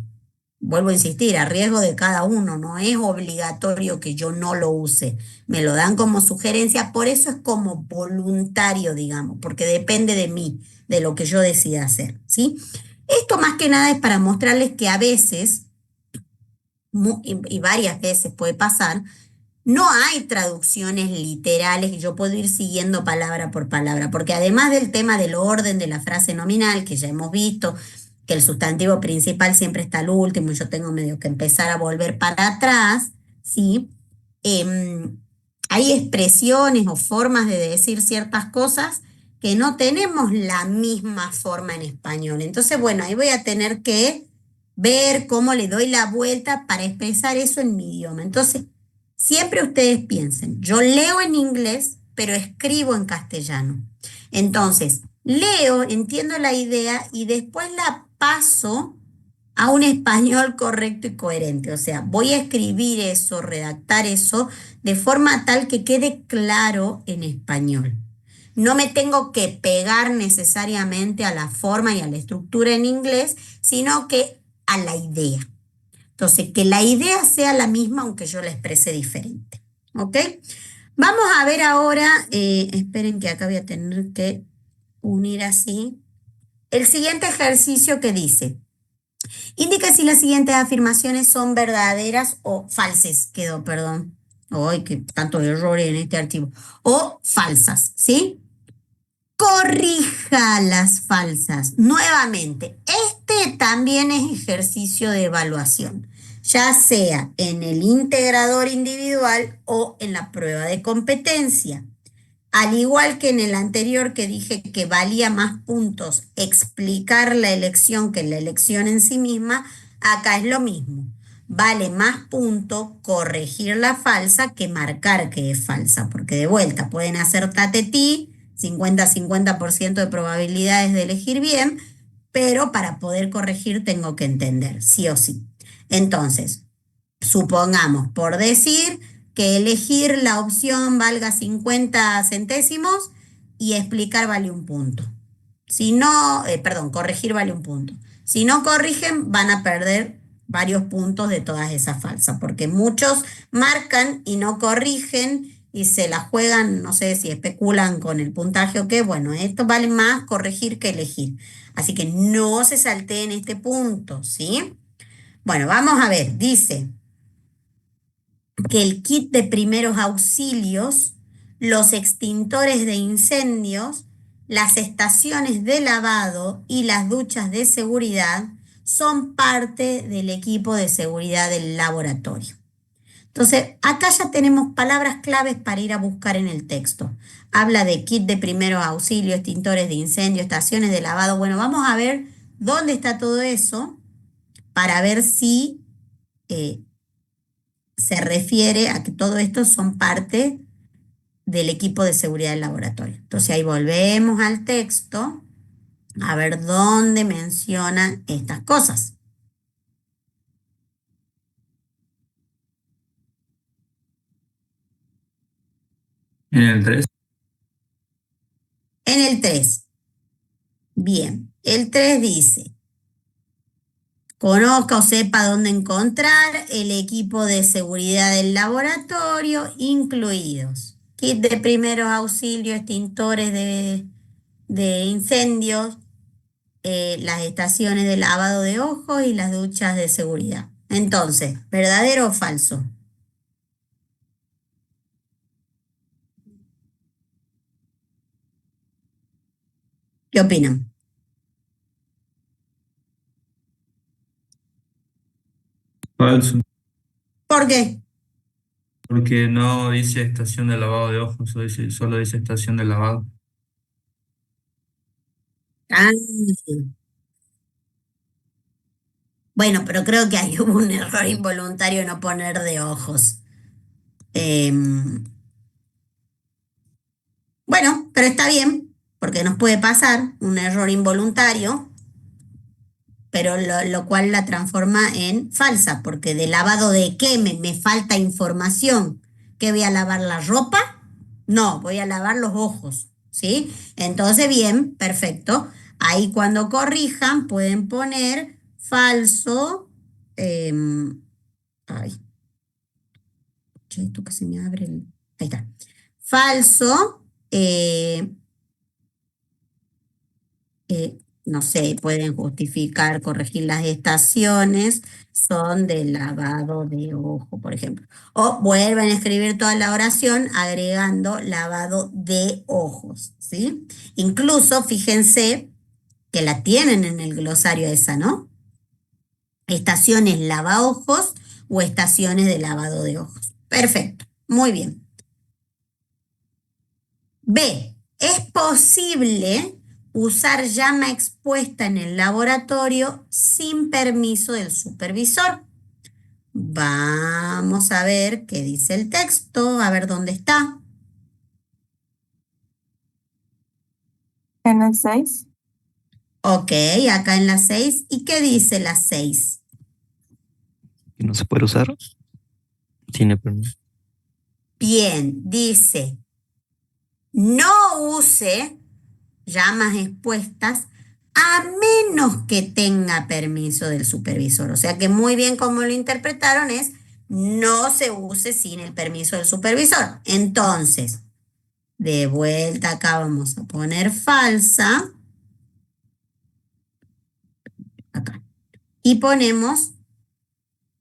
vuelvo a insistir, a riesgo de cada uno, no es obligatorio que yo no lo use. Me lo dan como sugerencia, por eso es como voluntario, digamos, porque depende de mí, de lo que yo decida hacer, ¿sí? Esto más que nada es para mostrarles que a veces, y varias veces puede pasar, no hay traducciones literales y yo puedo ir siguiendo palabra por palabra, porque además del tema del orden de la frase nominal, que ya hemos visto, que el sustantivo principal siempre está al último y yo tengo medio que empezar a volver para atrás, ¿sí? Em, Hay expresiones o formas de decir ciertas cosas que no tenemos la misma forma en español. Entonces, bueno, ahí voy a tener que ver cómo le doy la vuelta para expresar eso en mi idioma. Entonces, siempre ustedes piensen, yo leo en inglés, pero escribo en castellano. Entonces, leo, entiendo la idea y después la paso a un español correcto y coherente. O sea, voy a escribir eso, redactar eso de forma tal que quede claro en español. No me tengo que pegar necesariamente a la forma y a la estructura en inglés, sino que a la idea. Entonces, que la idea sea la misma aunque yo la exprese diferente. ¿Ok? Vamos a ver ahora, esperen que acá voy a tener que unir así, el siguiente ejercicio que dice, indica si las siguientes afirmaciones son verdaderas o falsas, quedó, perdón. Ay, qué tantos errores en este archivo. O falsas, ¿sí? Corrija las falsas. Nuevamente, este también es ejercicio de evaluación, ya sea en el integrador individual o en la prueba de competencia. Al igual que en el anterior que dije que valía más puntos explicar la elección que la elección en sí misma, acá es lo mismo. Vale más punto corregir la falsa que marcar que es falsa, porque de vuelta pueden hacer tatetí, 50-50% de probabilidades de elegir bien, pero para poder corregir tengo que entender, sí o sí. Entonces, supongamos, por decir que elegir la opción valga 50 centésimos y explicar vale un punto. Si no, perdón, corregir vale un punto. Si no corrigen, van a perder varios puntos de todas esas falsas, porque muchos marcan y no corrigen y se la juegan, no sé si especulan con el puntaje o qué. Bueno, esto vale más corregir que elegir. Así que no se salteen este punto, ¿sí? Bueno, vamos a ver, dice que el kit de primeros auxilios, los extintores de incendios, las estaciones de lavado y las duchas de seguridad son parte del equipo de seguridad del laboratorio. Entonces, acá ya tenemos palabras claves para ir a buscar en el texto. Habla de kit de primeros auxilios, extintores de incendio, estaciones de lavado. Bueno, vamos a ver dónde está todo eso para ver si se refiere a que todo esto son parte del equipo de seguridad del laboratorio. Entonces ahí volvemos al texto a ver dónde mencionan estas cosas. En el 3. En el 3. Bien, el 3 dice, conozca o sepa dónde encontrar el equipo de seguridad del laboratorio, incluidos kit de primeros auxilios, extintores de incendios, las estaciones de lavado de ojos y las duchas de seguridad. Entonces, ¿verdadero o falso? ¿Qué opinan? Falso, ¿Por qué? porque no dice estación de lavado de ojos, solo dice estación de lavado. Ah, bueno, pero creo que ahí hubo un error involuntario no poner de ojos. Em, bueno, pero está bien, porque nos puede pasar un error involuntario, pero lo cual la transforma en falsa, porque de lavado de qué me falta información. ¿Qué voy a lavar la ropa? No, voy a lavar los ojos, ¿sí? Entonces, bien, perfecto. Ahí cuando corrijan pueden poner falso. Ay, che, esto que se me abre ahí está. Falso. No sé, pueden justificar, corregir las estaciones, son de lavado de ojo, por ejemplo. O vuelven a escribir toda la oración agregando lavado de ojos, ¿sí? Incluso, fíjense que la tienen en el glosario esa, ¿no? Estaciones lavaojos o estaciones de lavado de ojos. Perfecto, muy bien. B. Es posible usar llama expuesta en el laboratorio sin permiso del supervisor. Vamos a ver qué dice el texto, a ver dónde está. En el 6. Ok, acá en la 6. ¿Y qué dice la 6? Que no se puede usar sin el permiso. Bien, dice, no use llamas expuestas a menos que tenga permiso del supervisor. O sea que muy bien como lo interpretaron es no se use sin el permiso del supervisor. Entonces, de vuelta acá vamos a poner falsa. Acá. Y ponemos,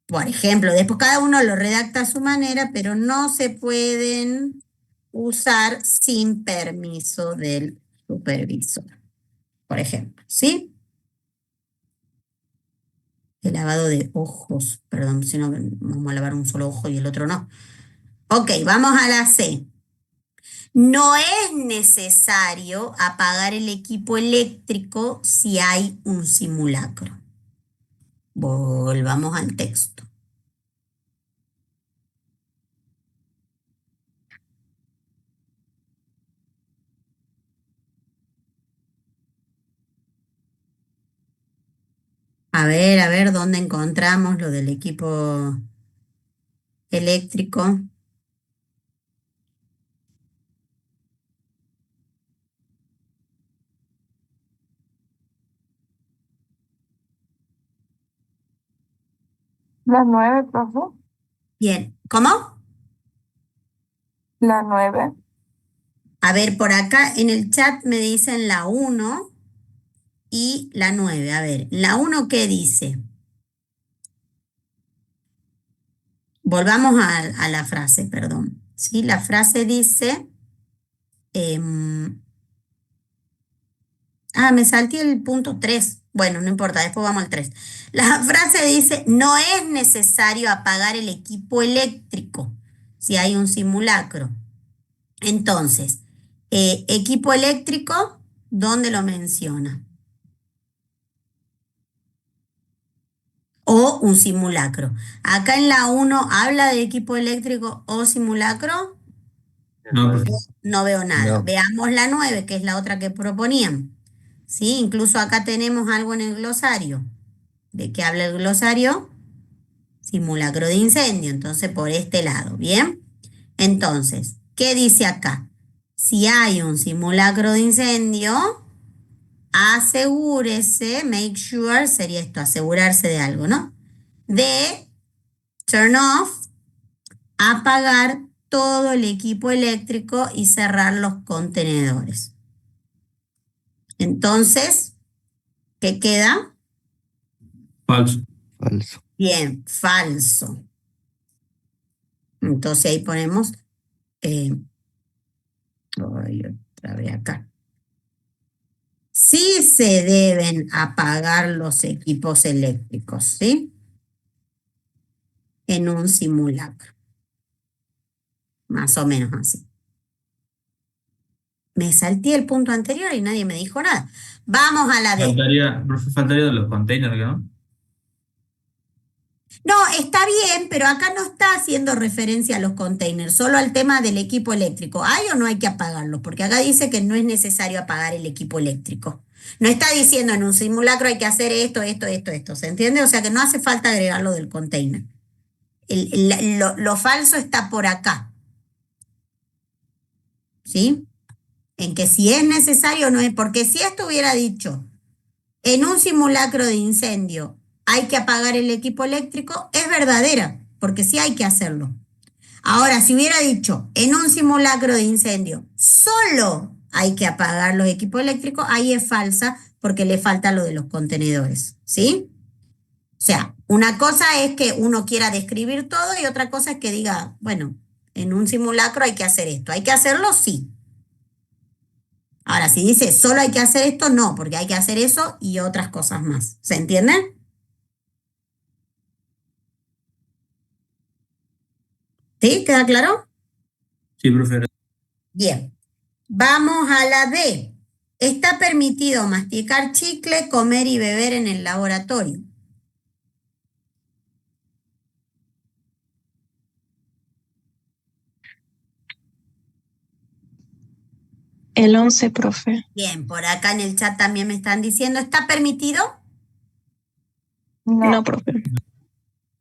por ejemplo, después cada uno lo redacta a su manera, pero no se pueden usar sin permiso del supervisor, por ejemplo, ¿sí? El lavado de ojos, perdón, si no vamos a lavar un solo ojo y el otro no. Ok, vamos a la C. No es necesario apagar el equipo eléctrico si hay un simulacro. Volvamos al texto. A ver, ¿dónde encontramos lo del equipo eléctrico? La 9, profe. Bien, ¿cómo? La 9. A ver, por acá en el chat me dicen la 1 y la 9. A ver, ¿la 1 qué dice? Volvamos a la frase, perdón. ¿Sí? La frase dice, me salté el punto 3. Bueno, no importa, después vamos al 3. La frase dice, no es necesario apagar el equipo eléctrico si hay un simulacro. Entonces, equipo eléctrico, ¿dónde lo menciona? O un simulacro. Acá en la 1 habla de equipo eléctrico o simulacro. No, profe. No veo nada. No. Veamos la 9, que es la otra que proponían. ¿Sí? Incluso acá tenemos algo en el glosario. ¿De qué habla el glosario? Simulacro de incendio. Entonces, por este lado. ¿Bien? Entonces, ¿qué dice acá? Si hay un simulacro de incendio, asegúrese, make sure, sería esto, asegurarse de algo, ¿no? De turn off, apagar todo el equipo eléctrico y cerrar los contenedores. Entonces, ¿qué queda? Falso. Falso. Bien, falso. Entonces ahí ponemos, otra vez acá. Sí se deben apagar los equipos eléctricos, ¿sí? en un simulacro. Más o menos así. Me salté el punto anterior y nadie me dijo nada. Vamos a la D. Profe, faltaría de los containers, ¿no? No, está bien, pero acá no está haciendo referencia a los containers, solo al tema del equipo eléctrico. ¿Hay o no hay que apagarlo? Porque acá dice que no es necesario apagar el equipo eléctrico. No está diciendo en un simulacro hay que hacer esto, esto. ¿Se entiende? O sea que no hace falta agregarlo del container. Lo falso está por acá. ¿Sí? En que si es necesario no es. Porque si esto hubiera dicho en un simulacro de incendio hay que apagar el equipo eléctrico, es verdadera, porque sí hay que hacerlo. Ahora, si hubiera dicho, en un simulacro de incendio solo hay que apagar los equipos eléctricos, ahí es falsa, porque le falta lo de los contenedores, ¿sí? O sea, una cosa es que uno quiera describir todo y otra cosa es que diga, bueno, en un simulacro hay que hacer esto. ¿Hay que hacerlo? Sí. Ahora, si dice solo hay que hacer esto, no, porque hay que hacer eso y otras cosas más. ¿Se entiende? ¿Sí? ¿Queda claro? Sí, profe. Bien. Vamos a la D. Está permitido masticar chicle, comer y beber en el laboratorio. El 11, profe. Bien, por acá en el chat también me están diciendo, ¿está permitido? No, profe.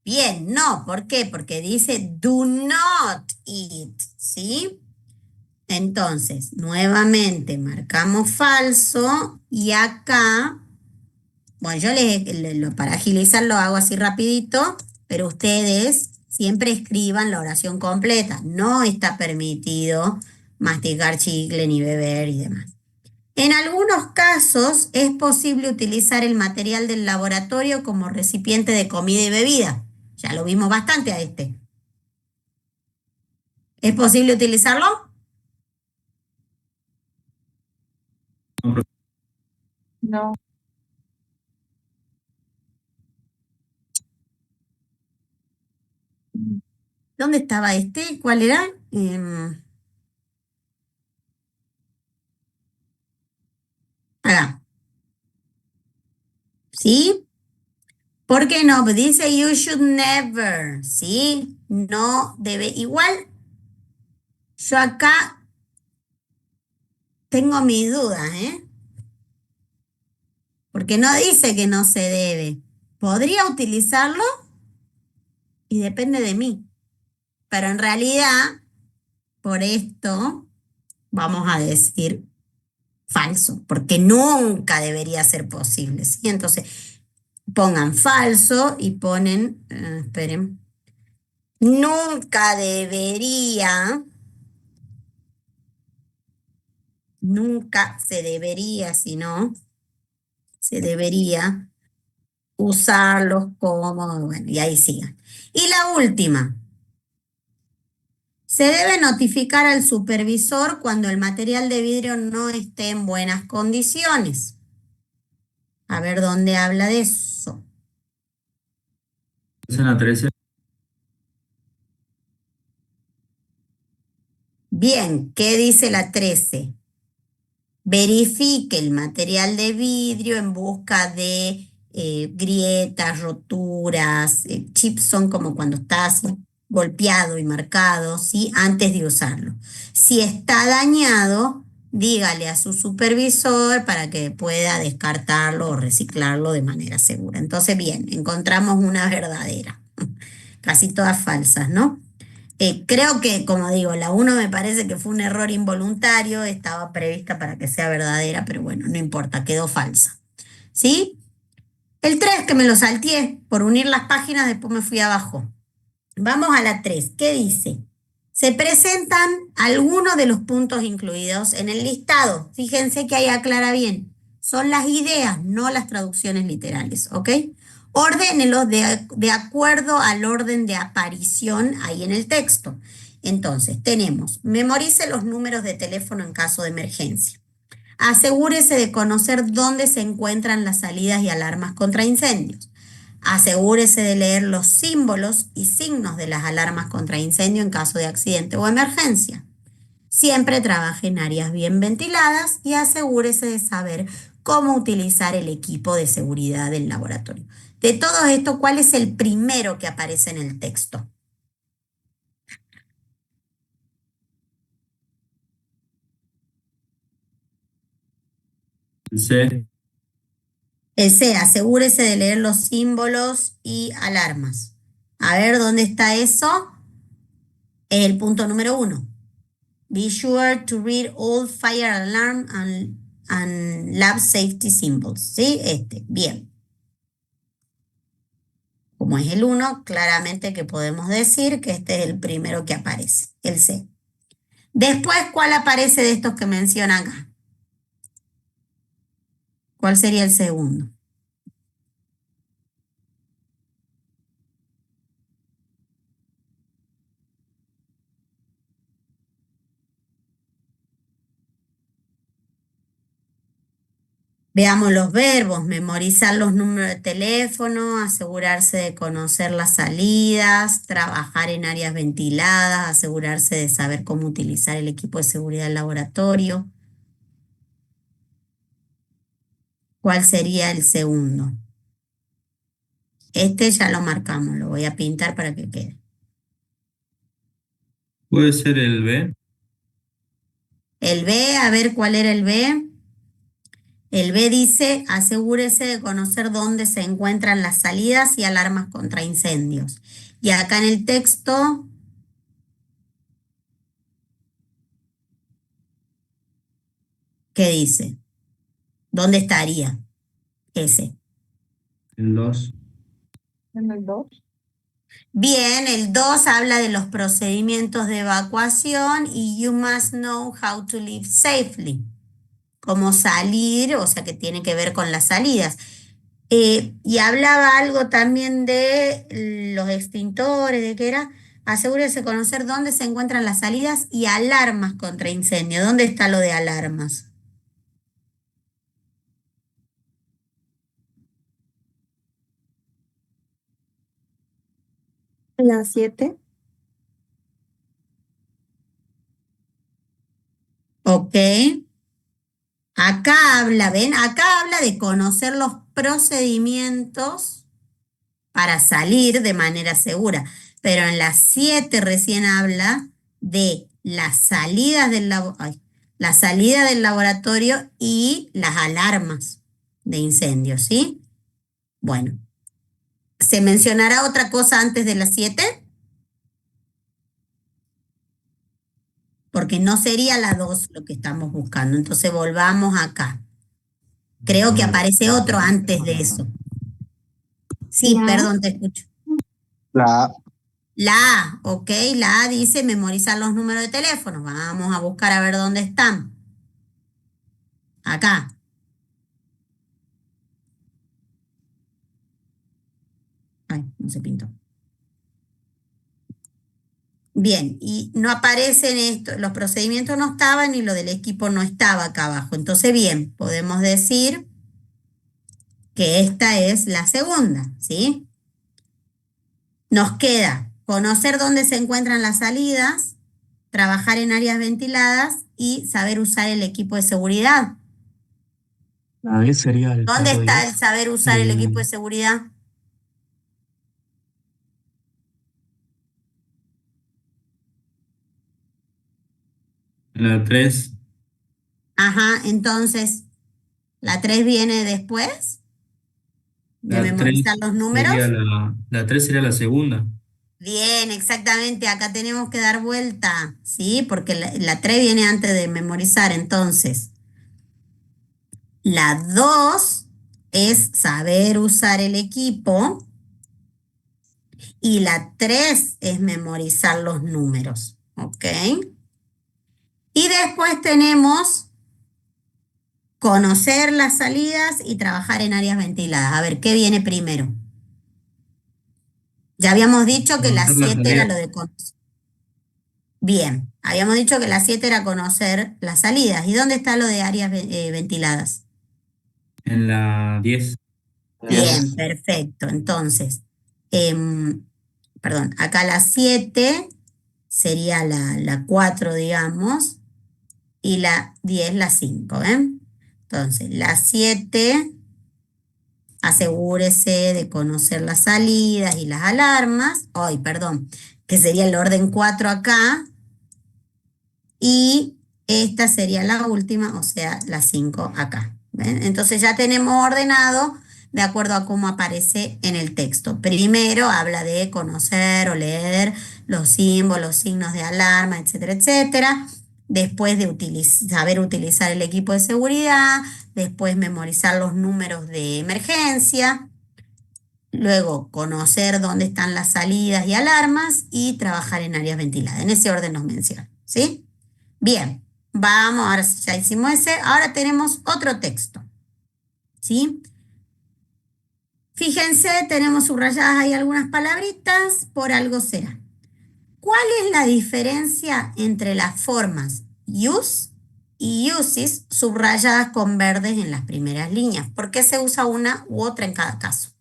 Bien, no, ¿por qué? Porque dice do not eat, ¿sí? Entonces, nuevamente marcamos falso y acá, bueno, yo para agilizar lo hago así rapidito, pero ustedes siempre escriban la oración completa. No está permitido masticar chicle ni beber y demás. En algunos casos es posible utilizar el material del laboratorio como recipiente de comida y bebida. Ya lo vimos bastante a este. ¿Es posible utilizarlo? No. ¿Dónde estaba este? ¿Cuál era? Acá. ¿Sí? ¿Por qué no? Dice you should never, ¿sí? No debe. Igual, yo acá tengo mis dudas, ¿eh? Porque no dice que no se debe. ¿Podría utilizarlo? Y depende de mí. Pero en realidad, por esto, vamos a decir falso, porque nunca debería ser posible, ¿sí? Entonces, pongan falso y ponen, esperen, nunca debería, nunca se debería, sino se debería usarlos como, bueno, y ahí sigan. Y la última. Se debe notificar al supervisor cuando el material de vidrio no esté en buenas condiciones. A ver dónde habla de eso. Es en la 13. Bien, ¿qué dice la 13? Verifique el material de vidrio en busca de grietas, roturas, chips son como cuando está así golpeado y marcado, ¿sí? Antes de usarlo. Si está dañado, dígale a su supervisor para que pueda descartarlo o reciclarlo de manera segura. Entonces, bien, encontramos una verdadera. Casi todas falsas, ¿no? Creo que, como digo, la 1 me parece que fue un error involuntario, estaba prevista para que sea verdadera, pero bueno, no importa, quedó falsa. ¿Sí? El 3 que me lo salteé por unir las páginas, después me fui abajo. Vamos a la 3. ¿Qué dice? Se presentan algunos de los puntos incluidos en el listado. Fíjense que ahí aclara bien. Son las ideas, no las traducciones literales, ¿ok? Ordénelos de acuerdo al orden de aparición ahí en el texto. Entonces, tenemos, memorice los números de teléfono en caso de emergencia. Asegúrese de conocer dónde se encuentran las salidas y alarmas contra incendios. Asegúrese de leer los símbolos y signos de las alarmas contra incendio en caso de accidente o emergencia. Siempre trabaje en áreas bien ventiladas y asegúrese de saber cómo utilizar el equipo de seguridad del laboratorio. De todo esto, ¿cuál es el primero que aparece en el texto? El C. El C, asegúrese de leer los símbolos y alarmas. A ver, ¿dónde está eso? Es el punto número 1. Be sure to read all fire alarm and lab safety symbols. ¿Sí? Bien. Como es el 1, claramente que podemos decir que este es el primero que aparece, el C. Después, ¿cuál aparece de estos que menciona acá? ¿Cuál sería el segundo? Veamos los verbos: memorizar los números de teléfono, asegurarse de conocer las salidas, trabajar en áreas ventiladas, asegurarse de saber cómo utilizar el equipo de seguridad del laboratorio. ¿Cuál sería el segundo? Este ya lo marcamos, lo voy a pintar para que quede. Puede ser el B. El B, a ver cuál era el B. El B dice, asegúrese de conocer dónde se encuentran las salidas y alarmas contra incendios. Y acá en el texto, ¿qué dice? ¿Dónde estaría ese? El 2. En el 2. Bien, el 2 habla de los procedimientos de evacuación y you must know how to live safely. Cómo salir, o sea que tiene que ver con las salidas. Y hablaba algo también de los extintores, de que era, asegúrese de conocer dónde se encuentran las salidas y alarmas contra incendio. ¿Dónde está lo de alarmas? La 7. Ok. Acá habla, ¿ven? Acá habla de conocer los procedimientos para salir de manera segura. Pero en la 7 recién habla de las salidas la salida del laboratorio y las alarmas de incendio, ¿sí? Bueno, ¿se mencionará otra cosa antes de las 7? Porque no sería la 2 lo que estamos buscando. Entonces volvamos acá. Creo que aparece otro antes de eso. Sí, perdón, te escucho. La A. La A, ok, la A dice memorizar los números de teléfono. Vamos a buscar a ver dónde están. Acá. Ay, no se pintó. Bien, y no aparecen esto, los procedimientos no estaban y lo del equipo no estaba acá abajo. Entonces, bien, podemos decir que esta es la segunda, ¿sí? Nos queda conocer dónde se encuentran las salidas, trabajar en áreas ventiladas y saber usar el equipo de seguridad. La B sería el ¿Dónde número está 10. el saber usar el equipo de seguridad? La 3. Ajá, entonces, ¿la 3 viene después de La 3 memorizar los sería números? la 3 sería la segunda. Bien, exactamente, acá tenemos que dar vuelta, ¿sí? Porque la 3 viene antes de memorizar, entonces. La 2 es saber usar el equipo y la 3 es memorizar los números, ¿ok? Y después tenemos conocer las salidas y trabajar en áreas ventiladas. A ver, ¿qué viene primero? Ya habíamos dicho que la Conocer la 7 era salida. lo de conocer. Bien, habíamos dicho que la 7 era conocer las salidas. ¿Y dónde está lo de áreas ventiladas? En la 10. Bien, perfecto. Entonces, perdón, acá la 7 sería la 4, digamos, y la 10 la 5, ¿ven? Entonces, la 7, asegúrese de conocer las salidas y las alarmas. Ay, perdón, que sería el orden 4 acá. Y esta sería la última, o sea, la 5 acá. ¿Ven? Entonces ya tenemos ordenado de acuerdo a cómo aparece en el texto. Primero habla de conocer o leer los símbolos, signos de alarma, etcétera, etcétera. Después de saber utilizar el equipo de seguridad, después memorizar los números de emergencia, luego conocer dónde están las salidas y alarmas y trabajar en áreas ventiladas. En ese orden nos menciona, ¿sí? Bien, vamos, ahora ya hicimos ese, ahora tenemos otro texto, ¿sí? Fíjense, tenemos subrayadas ahí algunas palabritas, por algo será. ¿Cuál es la diferencia entre las formas use y uses subrayadas con verdes en las primeras líneas? ¿Por qué se usa una u otra en cada caso?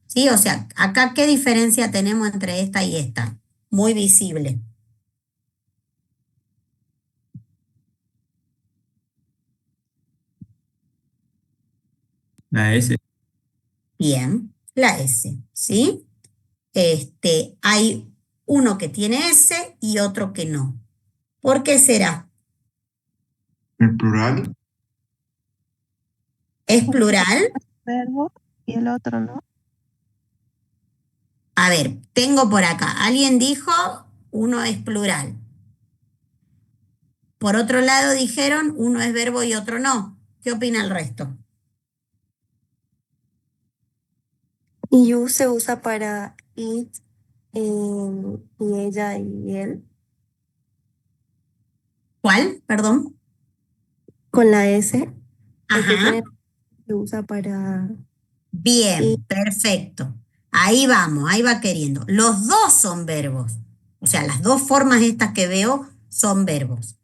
¿Sí? O sea, acá, ¿qué diferencia tenemos entre esta y esta? Muy visible. La S. Bien, la S, ¿sí? Hay uno que tiene S y otro que no. ¿Por qué será? ¿En plural? ¿Es plural? Verbo y el otro no. A ver, tengo por acá, alguien dijo uno es plural. Por otro lado dijeron uno es verbo y otro no. ¿Qué opina el resto? You se usa para it, y ella y él. ¿Cuál? Perdón. Con la S, el que Ajá. tiene se usa para Bien, it. perfecto. Ahí vamos, ahí va queriendo. Los dos son verbos. O sea, las dos formas estas que veo son verbos.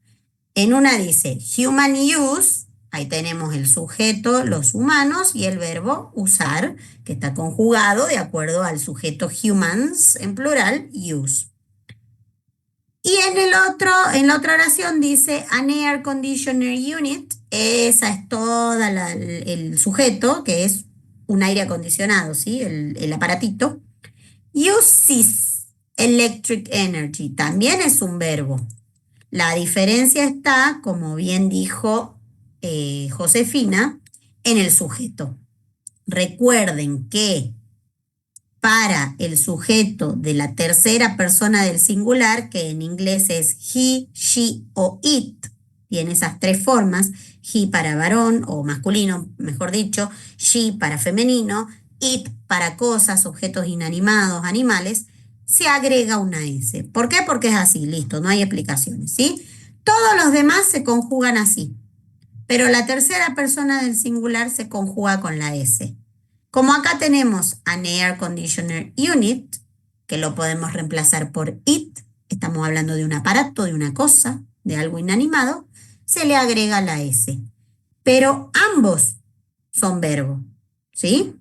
En una dice human use, ahí tenemos el sujeto, los humanos, y el verbo usar, que está conjugado de acuerdo al sujeto humans, en plural, use. Y en la otra oración dice an air conditioner unit, esa es toda el sujeto, que es un aire acondicionado, ¿sí? El aparatito. Uses electric energy, también es un verbo. La diferencia está, como bien dijo Josefina, en el sujeto. Recuerden que para el sujeto de la tercera persona del singular, que en inglés es he, she o it, tiene esas tres formas, he para varón o masculino, mejor dicho, she para femenino, it para cosas, objetos inanimados, animales, se agrega una S. ¿Por qué? Porque es así, listo, no hay explicaciones, ¿sí? Todos los demás se conjugan así, pero la tercera persona del singular se conjuga con la S. Como acá tenemos an air conditioner unit, que lo podemos reemplazar por it, estamos hablando de un aparato, de una cosa, de algo inanimado, se le agrega la S. Pero ambos son verbos, ¿sí?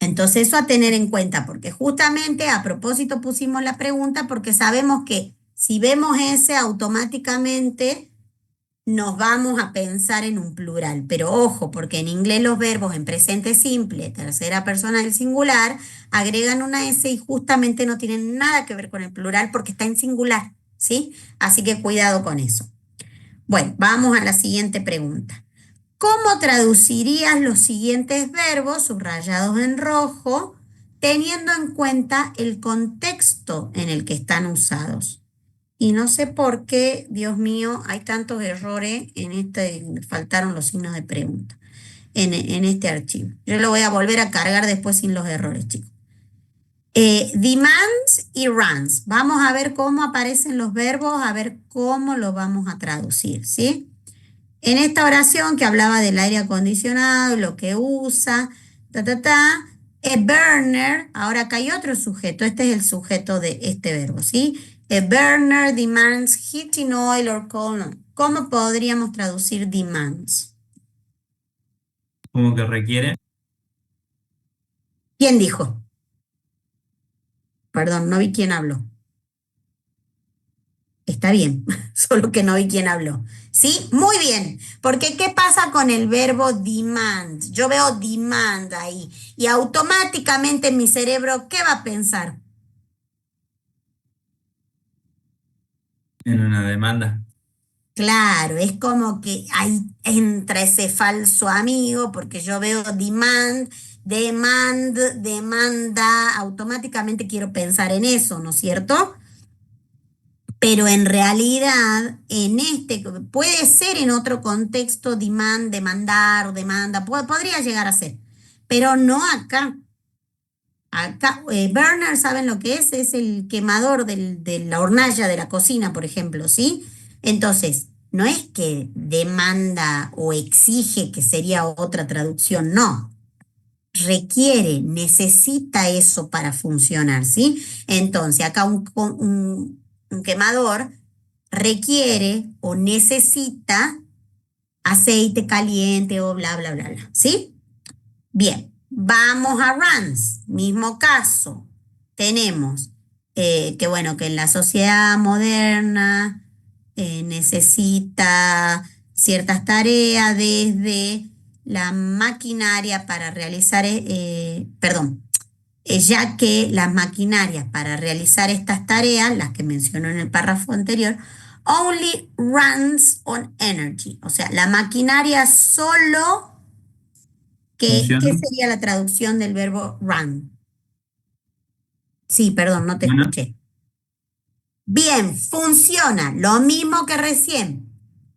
Entonces eso a tener en cuenta, porque justamente a propósito pusimos la pregunta porque sabemos que si vemos S automáticamente nos vamos a pensar en un plural, pero ojo, porque en inglés los verbos en presente simple, tercera persona del singular, agregan una S y justamente no tienen nada que ver con el plural porque está en singular, ¿sí? Así que cuidado con eso. Bueno, vamos a la siguiente pregunta. ¿Cómo traducirías los siguientes verbos subrayados en rojo teniendo en cuenta el contexto en el que están usados? Y no sé por qué, Dios mío, hay tantos errores en faltaron los signos de pregunta en este archivo. Yo lo voy a volver a cargar después sin los errores, chicos. Demands y runs. Vamos a ver cómo aparecen los verbos, a ver cómo lo vamos a traducir, ¿sí? En esta oración que hablaba del aire acondicionado, lo que usa, a burner, ahora acá hay otro sujeto, este es el sujeto de este verbo, ¿sí? A burner demands heating oil or coal. ¿Cómo podríamos traducir demands? Como que requiere. ¿Quién dijo? Perdón, no vi quién habló. Está bien, solo que no vi quién habló. ¿Sí? Muy bien. Porque ¿qué pasa con el verbo demand? Yo veo demand ahí y automáticamente mi cerebro, ¿qué va a pensar? En una demanda. Claro, es como que ahí entra ese falso amigo, porque yo veo demand, demanda, automáticamente quiero pensar en eso, ¿no es cierto? Pero en realidad, puede ser en otro contexto demand, demandar o demanda, podría llegar a ser, pero no acá. Acá, burner, ¿saben lo que es? Es el quemador de la hornalla de la cocina, por ejemplo, ¿sí? Entonces, no es que demanda o exige, que sería otra traducción, no. Requiere, necesita eso para funcionar, ¿sí? Entonces, acá un quemador requiere o necesita aceite caliente o bla, bla, bla, bla, ¿sí? Bien, vamos a runs, mismo caso. Tenemos que, bueno, que en la sociedad moderna necesita ciertas tareas desde la maquinaria para realizar, perdón, ya que las maquinarias para realizar estas tareas, las que mencionó en el párrafo anterior, only runs on energy. O sea, la maquinaria solo. ¿Qué ¿Funciona? sería la traducción del verbo run? Sí, perdón, no te ¿Funciona? escuché. Bien, funciona, lo mismo que recién.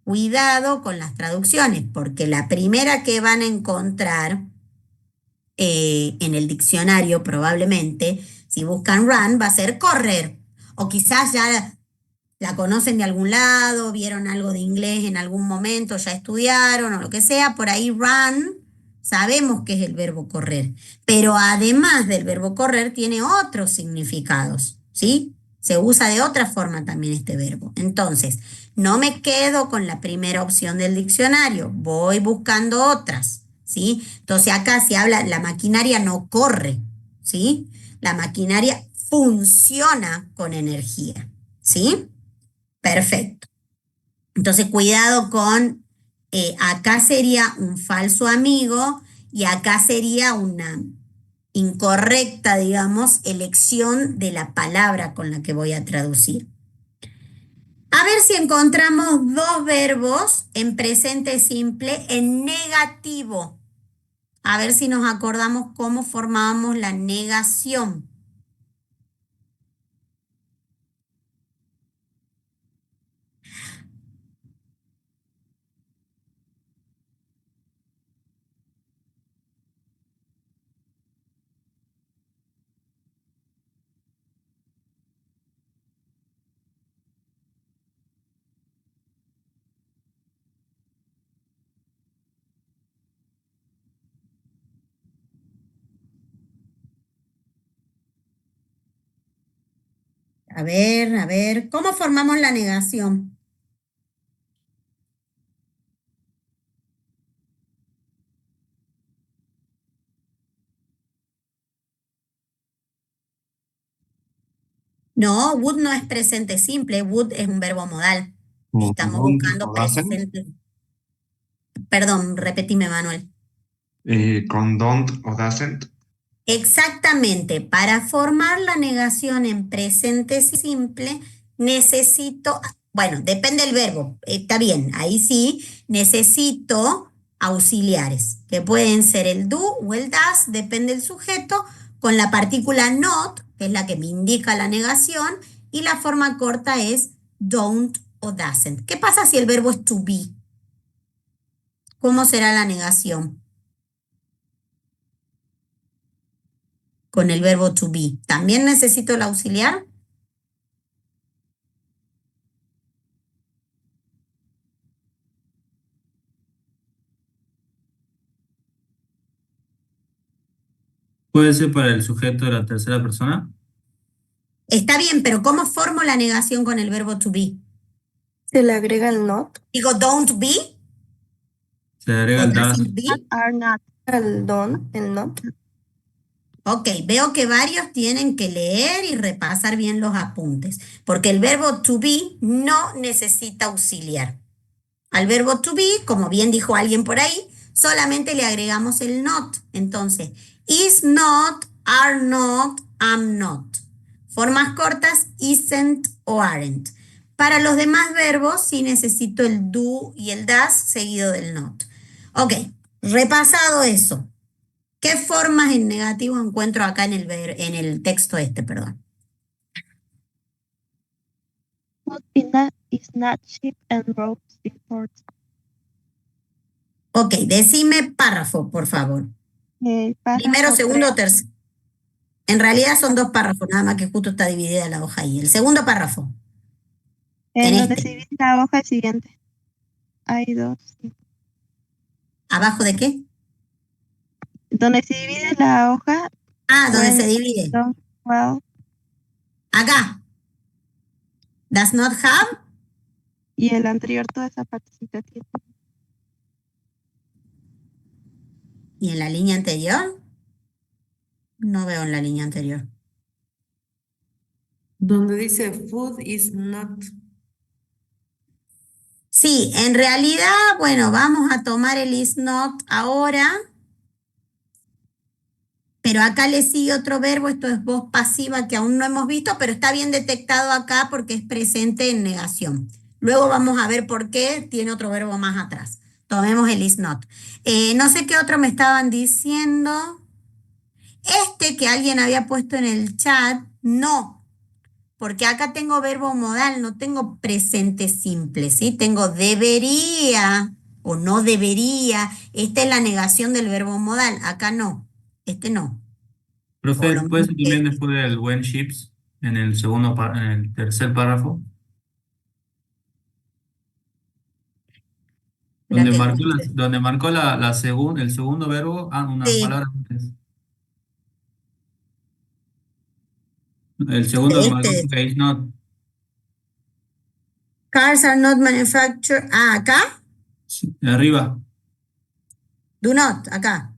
Cuidado con las traducciones, porque la primera que van a encontrar en el diccionario probablemente, si buscan run, va a ser correr. O quizás ya la conocen de algún lado, vieron algo de inglés en algún momento, ya estudiaron o lo que sea, por ahí run, sabemos que es el verbo correr, pero además del verbo correr tiene otros significados, ¿sí? Se usa de otra forma también este verbo. Entonces, no me quedo con la primera opción del diccionario, voy buscando otras, ¿sí? Entonces acá se habla, la maquinaria no corre, ¿sí? La maquinaria funciona con energía, ¿sí? Perfecto. Entonces, cuidado con, acá sería un falso amigo y acá sería una incorrecta, digamos, elección de la palabra con la que voy a traducir. A ver si encontramos dos verbos en presente simple en negativo. A ver si nos acordamos cómo formábamos la negación. A ver, ¿cómo formamos la negación? No, would no es presente simple, would es un verbo modal. Estamos Don't buscando o doesn't. presente. Perdón, repetime, Manuel. Con don't o doesn't. Exactamente, para formar la negación en presente simple necesito, bueno, depende del verbo, está bien, ahí sí, necesito auxiliares, que pueden ser el do o el does, depende del sujeto, con la partícula not, que es la que me indica la negación, y la forma corta es don't o doesn't. ¿Qué pasa si el verbo es to be? ¿Cómo será la negación con el verbo to be? ¿También necesito el auxiliar? ¿Puede ser para el sujeto de la tercera persona? Está bien, pero ¿cómo formo la negación con el verbo to be? Se le agrega el not Digo don't be Se le agrega o el das. doesn't be. Are not. al don, el not. Ok, veo que varios tienen que leer y repasar bien los apuntes, porque el verbo to be no necesita auxiliar. Al verbo to be, como bien dijo alguien por ahí, solamente le agregamos el not. Entonces, is not, are not, am not. Formas cortas, isn't o aren't. Para los demás verbos sí necesito el do y el does seguido del not. Ok, repasado eso. ¿Qué formas en negativo encuentro acá en el texto este, perdón? Food is not cheap and roads important. Ok, decime párrafo, por favor. Primero, Párrafo segundo, 3, tercero. En realidad son dos párrafos, nada más que justo está dividida la hoja ahí. El segundo párrafo, en donde este. se divide la hoja el siguiente. Hay dos. Sí. ¿Abajo de qué? Donde se divide la hoja, Ah, donde when se divide. don't well, Acá. Does not have. y el anterior toda esa partecita tiene. ¿Y en la línea anterior? No veo en la línea anterior. Donde dice food is not. Sí, en realidad, bueno, vamos a tomar el is not ahora. Pero acá le sigue otro verbo, esto es voz pasiva que aún no hemos visto, pero está bien detectado acá porque es presente en negación. Luego vamos a ver por qué tiene otro verbo más atrás. Tomemos el is not. No sé qué otro me estaban diciendo. Este que alguien había puesto en el chat, no, porque acá tengo verbo modal, no tengo presente simple, ¿sí? Tengo debería o no debería. Esta es la negación del verbo modal, acá no, este no. O Profe, lo ¿puede mismo ser que también después del when ships en el en el tercer párrafo? la que Donde marcó el segundo verbo, unas sí, palabras antes. El segundo que marcó este, que is not. cars are not manufactured. Ah, acá, Sí, arriba. do not, acá,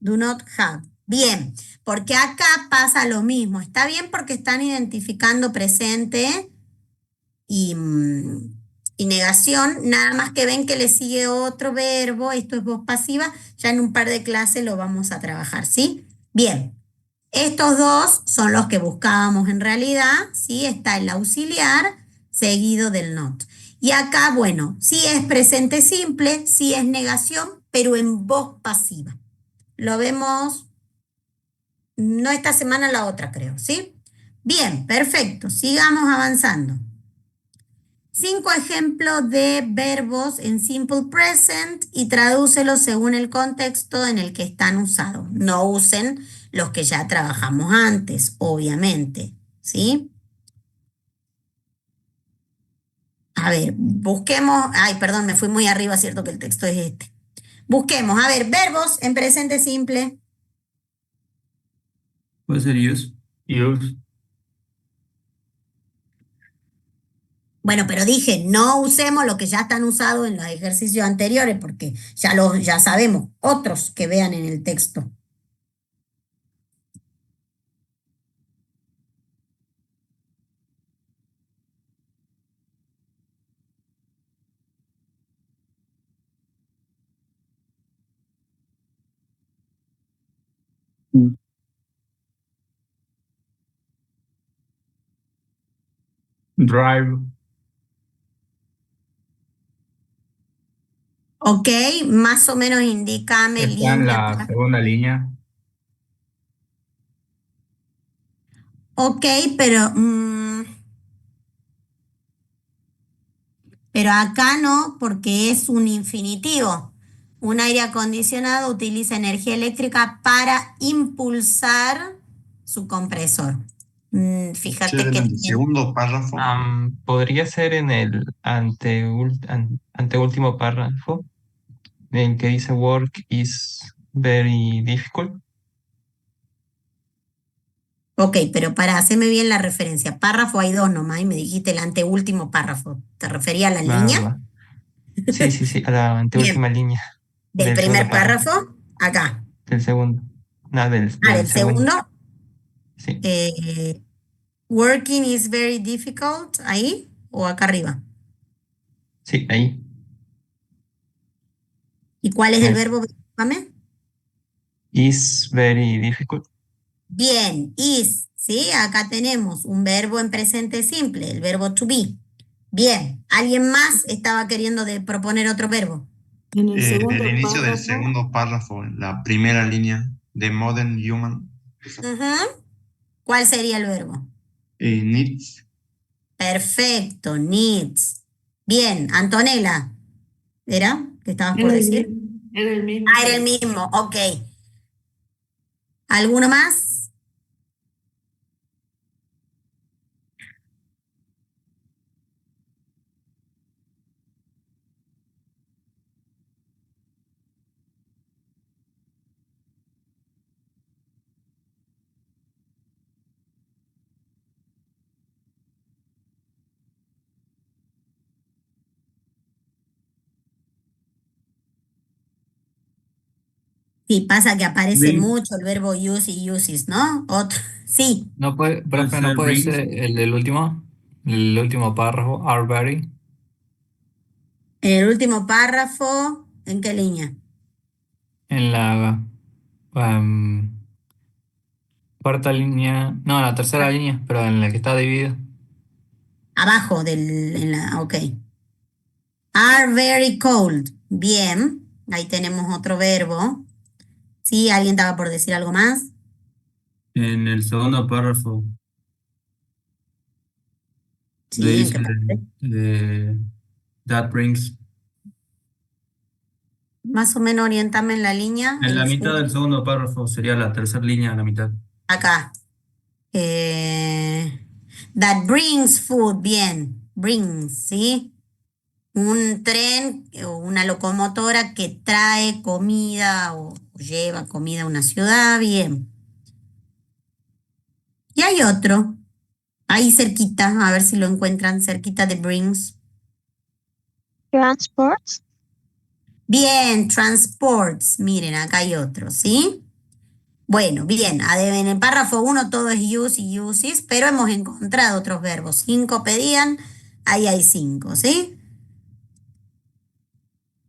do not have. Bien, porque acá pasa lo mismo. Está bien porque están identificando presente y negación, nada más que ven que le sigue otro verbo, esto es voz pasiva, ya en un par de clases lo vamos a trabajar, ¿sí? Bien, estos dos son los que buscábamos en realidad, ¿sí? Está el auxiliar seguido del not. Y acá, bueno, sí es presente simple, sí es negación, pero en voz pasiva. Lo vemos, no esta semana, la otra creo, ¿sí? Bien, perfecto, sigamos avanzando. 5 ejemplos de verbos en simple present y tradúcelos según el contexto en el que están usados. No usen los que ya trabajamos antes, obviamente, ¿sí? A ver, busquemos, ay, perdón, me fui muy arriba, cierto que el texto es este. Busquemos, a ver, verbos en presente simple. Puede ser use. Use. Bueno, pero dije, no usemos lo que ya están usados en los ejercicios anteriores porque ya sabemos, otros que vean en el texto. Drive. Ok, más o menos indícame Está en línea. la segunda línea. Ok, pero acá no, porque es un infinitivo. Un aire acondicionado utiliza energía eléctrica para impulsar su compresor. Fíjate En que el segundo párrafo. Podría ser en el anteúltimo párrafo, en que dice work is very difficult. ok, pero para hacerme bien la referencia, párrafo hay dos nomás y me dijiste el anteúltimo párrafo. ¿Te refería a la línea? Va. Sí, a la Bien, anteúltima línea del del segundo primer párrafo, párrafo, acá. del segundo. Nada del el segundo. segundo. Sí, Working is very difficult. ¿Ahí o acá arriba? sí, ahí. ¿Y cuál es el Es, verbo? Discúlpame. is very difficult. Bien, is, ¿sí? Acá tenemos un verbo en presente simple, el verbo to be. Bien, ¿alguien más estaba queriendo proponer otro verbo? En el El segundo inicio del párrafo, segundo párrafo, en la primera línea de Modern Human, Ujú. ¿Cuál sería el verbo? needs. Perfecto, needs. Bien, Antonella, ¿era? ¿Qué estabas por decir? era el mismo. Ah, era el mismo, ok. ¿Alguno más? Sí, pasa que aparece Bring, mucho el verbo use y uses, ¿no? Otro, sí. No puede, puede profe, no ser puede brings. ser el último párrafo, are very, En el último párrafo, ¿en qué línea? en la em, cuarta línea, no, en la tercera línea, pero en la que está dividido. Abajo ok. Are very cold. Bien, ahí tenemos otro verbo. ¿Sí? ¿Alguien estaba por decir algo más? En el segundo párrafo le Sí, ¿en dice qué parte? eh, that brings. Más o menos orientame en la línea. En la mitad del segundo párrafo sería la tercera línea a la mitad. Acá. Eh, that brings food. Bien, brings, ¿sí? Un tren o una locomotora que trae comida o lleva comida a una ciudad. Bien. Y hay otro. Ahí cerquita, a ver si lo encuentran cerquita de brings. Transports. Bien, transports. Miren, acá hay otro, ¿sí? Bueno, bien, en el párrafo 1 todo es use y uses, pero hemos encontrado otros verbos. 5 pedían, ahí hay 5, ¿sí?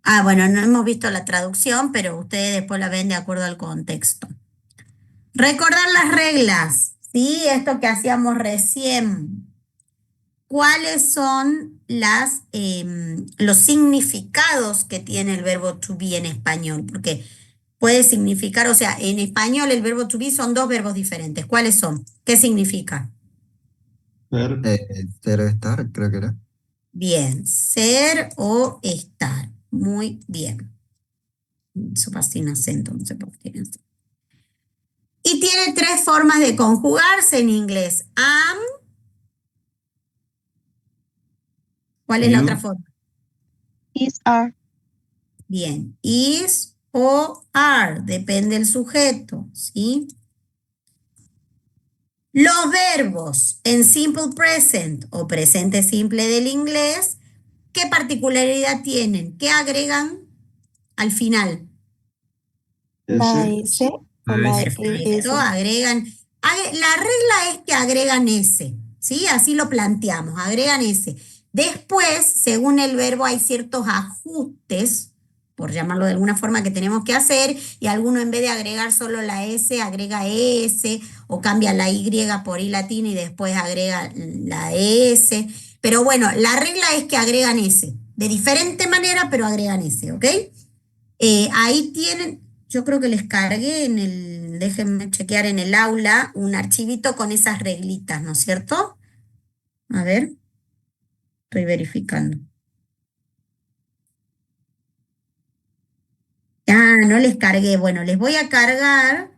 Ah, bueno, no hemos visto la traducción, pero ustedes después la ven de acuerdo al contexto. Recordar las reglas, ¿sí? Esto que hacíamos recién. ¿Cuáles son los significados que tiene el verbo to be en español? Porque puede significar, o sea, en español el verbo to be son dos verbos diferentes. ¿Cuáles son? ¿Qué significa? Ser. Ser o estar, creo que era. Bien, ser o estar. Muy bien. Eso pasa sin acento, no sé por qué tiene acento. Y tiene tres formas de conjugarse en inglés. Am. ¿Cuál es la otra You, forma? Is, are. Bien, is o are, depende del sujeto, ¿sí? Los verbos en simple present o presente simple del inglés, ¿qué particularidad tienen? ¿Qué agregan al final? La S. S o la la S. Perfecto, ES. la regla es que agregan S, ¿sí? Así lo planteamos, agregan S. Después, según el verbo, hay ciertos ajustes, por llamarlo de alguna forma, que tenemos que hacer, y alguno en vez de agregar solo la S, agrega S, o cambia la Y por I latina y después agrega la S. Pero bueno, la regla es que agregan S, de diferente manera, pero agregan S, ¿ok? Ahí tienen, yo creo que les cargué déjenme chequear en el aula, un archivito con esas reglitas, ¿no es cierto? A ver, estoy verificando. Ah, no les cargué. Bueno, les voy a cargar,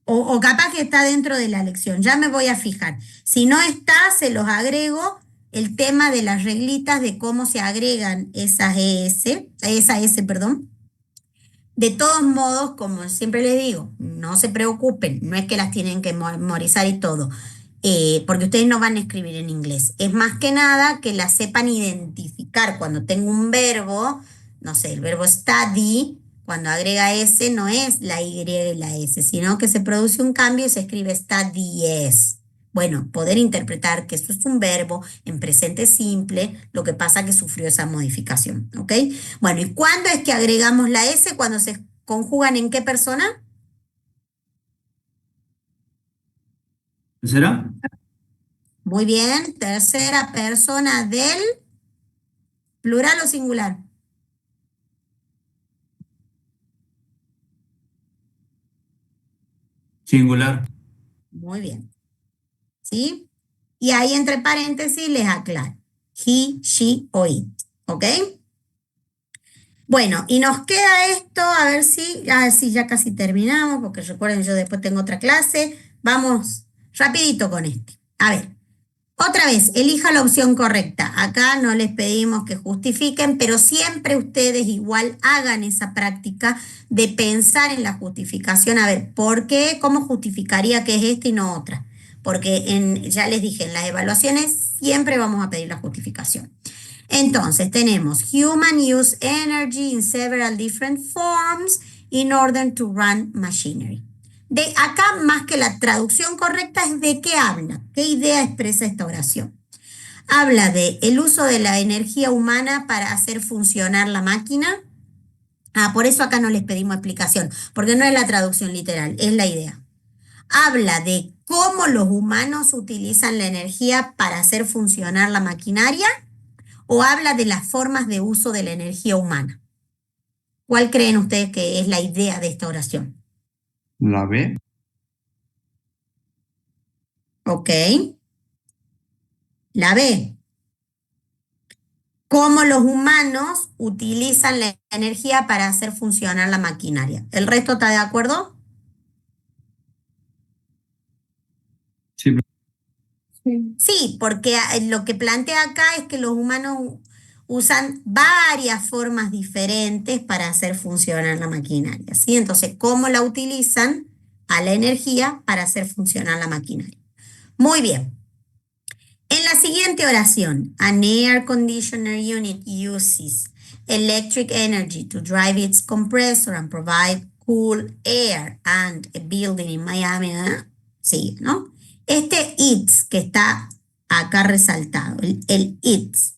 o capaz que está dentro de la lección, ya me voy a fijar. Si no está, se los agrego el tema de las reglitas de cómo se agregan esa S, perdón. De todos modos, como siempre les digo, no se preocupen, no es que las tienen que memorizar y todo, porque ustedes no van a escribir en inglés. Es más que nada que las sepan identificar. Cuando tengo un verbo, no sé, el verbo study, cuando agrega S no es la Y y la S, sino que se produce un cambio y se escribe studies. Bueno, poder interpretar que esto es un verbo en presente simple, lo que pasa que sufrió esa modificación, ¿ok? Bueno, ¿y cuándo es que agregamos la S? ¿Cuando se conjugan en qué persona? ¿Será? Muy bien, tercera persona del plural o singular. Singular. Muy bien, ¿sí? Y ahí entre paréntesis les aclaro. He, she o it, ¿ok? Bueno, y nos queda esto, a ver si ya casi terminamos, porque recuerden, yo después tengo otra clase. Vamos rapidito con este. A ver, otra vez, elija la opción correcta. Acá no les pedimos que justifiquen, pero siempre ustedes igual hagan esa práctica de pensar en la justificación. A ver, ¿por qué? ¿Cómo justificaría que es esta y no otra? Porque ya les dije, en las evaluaciones siempre vamos a pedir la justificación. Entonces, tenemos human use energy in several different forms in order to run machinery. De acá, más que la traducción correcta, es de qué habla, qué idea expresa esta oración. Habla de el uso de la energía humana para hacer funcionar la máquina. Por eso acá no les pedimos explicación, porque no es la traducción literal, es la idea. Habla de cómo los humanos utilizan la energía para hacer funcionar la maquinaria, o habla de las formas de uso de la energía humana. ¿Cuál creen ustedes que es la idea de esta oración? La B. Ok. La B. Cómo los humanos utilizan la energía para hacer funcionar la maquinaria. ¿El resto está de acuerdo? Sí. Sí, porque lo que plantea acá es que los humanos usan varias formas diferentes para hacer funcionar la maquinaria, ¿sí? Entonces, ¿cómo la utilizan a la energía para hacer funcionar la maquinaria? Muy bien. En la siguiente oración, an air conditioner unit uses electric energy to drive its compressor and provide cool air and a building in Miami. Sí, ¿no? Este it's que está acá resaltado, el it's,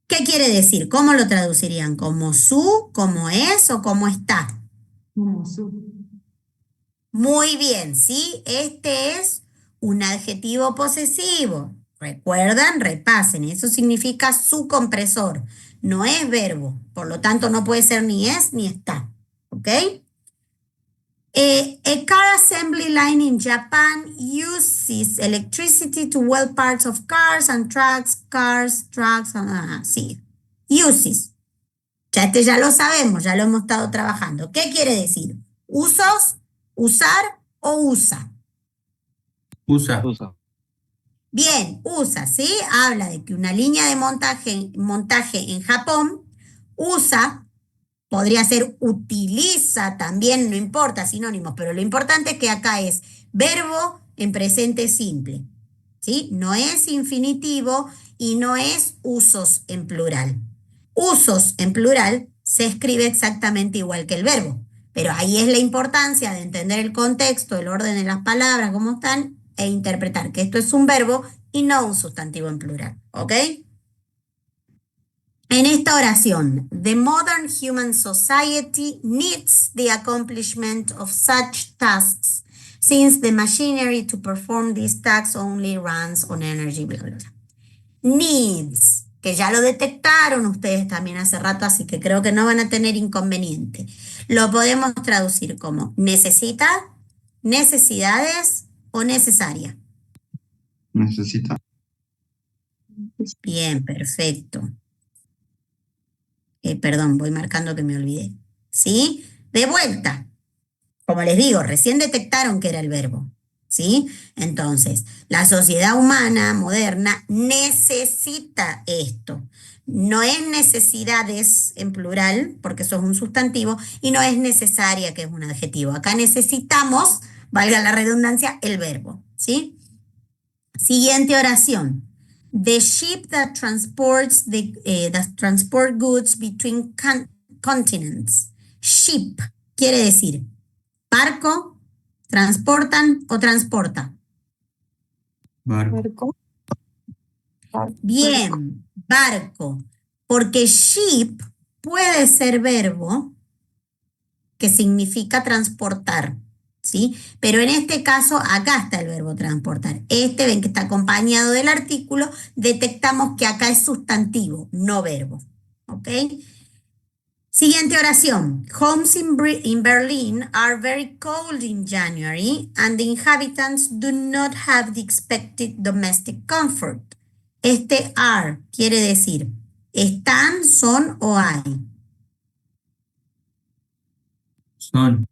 ¿qué quiere decir? ¿Cómo lo traducirían? ¿Como su, como es o como está? Como su. Muy bien, ¿sí? Este es un adjetivo posesivo. ¿Recuerdan? Repasen. Eso significa su compresor. No es verbo. Por lo tanto, no puede ser ni es ni está. ¿Ok? A car assembly line in Japan uses electricity to weld parts of cars and trucks, sí. Uses. Ya lo sabemos, ya lo hemos estado trabajando. ¿Qué quiere decir? Usos, usar o usa. Usa. Bien, usa, ¿sí? Habla de que una línea de montaje en Japón usa, podría ser utiliza también, no importa, sinónimos, pero lo importante es que acá es verbo en presente simple, ¿sí? No es infinitivo y no es usos en plural. Usos en plural se escribe exactamente igual que el verbo, pero ahí es la importancia de entender el contexto, el orden de las palabras, cómo están, e interpretar que esto es un verbo y no un sustantivo en plural, ¿ok? En esta oración, the modern human society needs the accomplishment of such tasks, since the machinery to perform these tasks only runs on energy, bla, bla, bla. Needs, que ya lo detectaron ustedes también hace rato, así que creo que no van a tener inconveniente. Lo podemos traducir como necesita, necesidades o necesaria. Necesita. Bien, perfecto. Perdón, voy marcando que me olvidé. ¿Sí? De vuelta. Como les digo, recién detectaron que era el verbo. ¿Sí? Entonces, la sociedad humana moderna necesita esto. No es necesidades en plural, porque eso es un sustantivo, y no es necesaria, que es un adjetivo. Acá necesitamos, valga la redundancia, el verbo. ¿Sí? Siguiente oración. The ship that transport goods between continents Ship quiere decir barco, transportan o transporta. Barco. Barco. Bien, barco, porque ship puede ser verbo que significa transportar, ¿sí? Pero en este caso, acá está el verbo transportar. Ven que está acompañado del artículo, detectamos que acá es sustantivo, no verbo, ¿ok? Siguiente oración. Homes in Berlin are very cold in January and the inhabitants do not have the expected domestic comfort. Este are quiere decir están, son o hay. Son.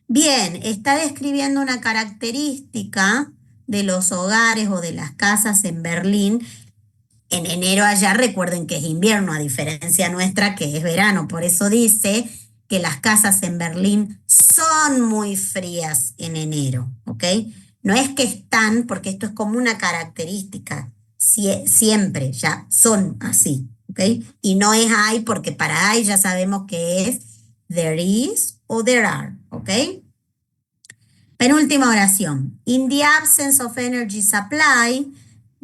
Bien, está describiendo una característica de los hogares o de las casas en Berlín. En enero allá recuerden que es invierno, a diferencia nuestra que es verano. Por eso dice que las casas en Berlín son muy frías en enero, ¿ok? No es que están, porque esto es como una característica. Siempre ya son así, ¿ok? Y no es hay, porque para hay ya sabemos que es there is o there are, ¿ok? Penúltima oración. In the absence of energy supply,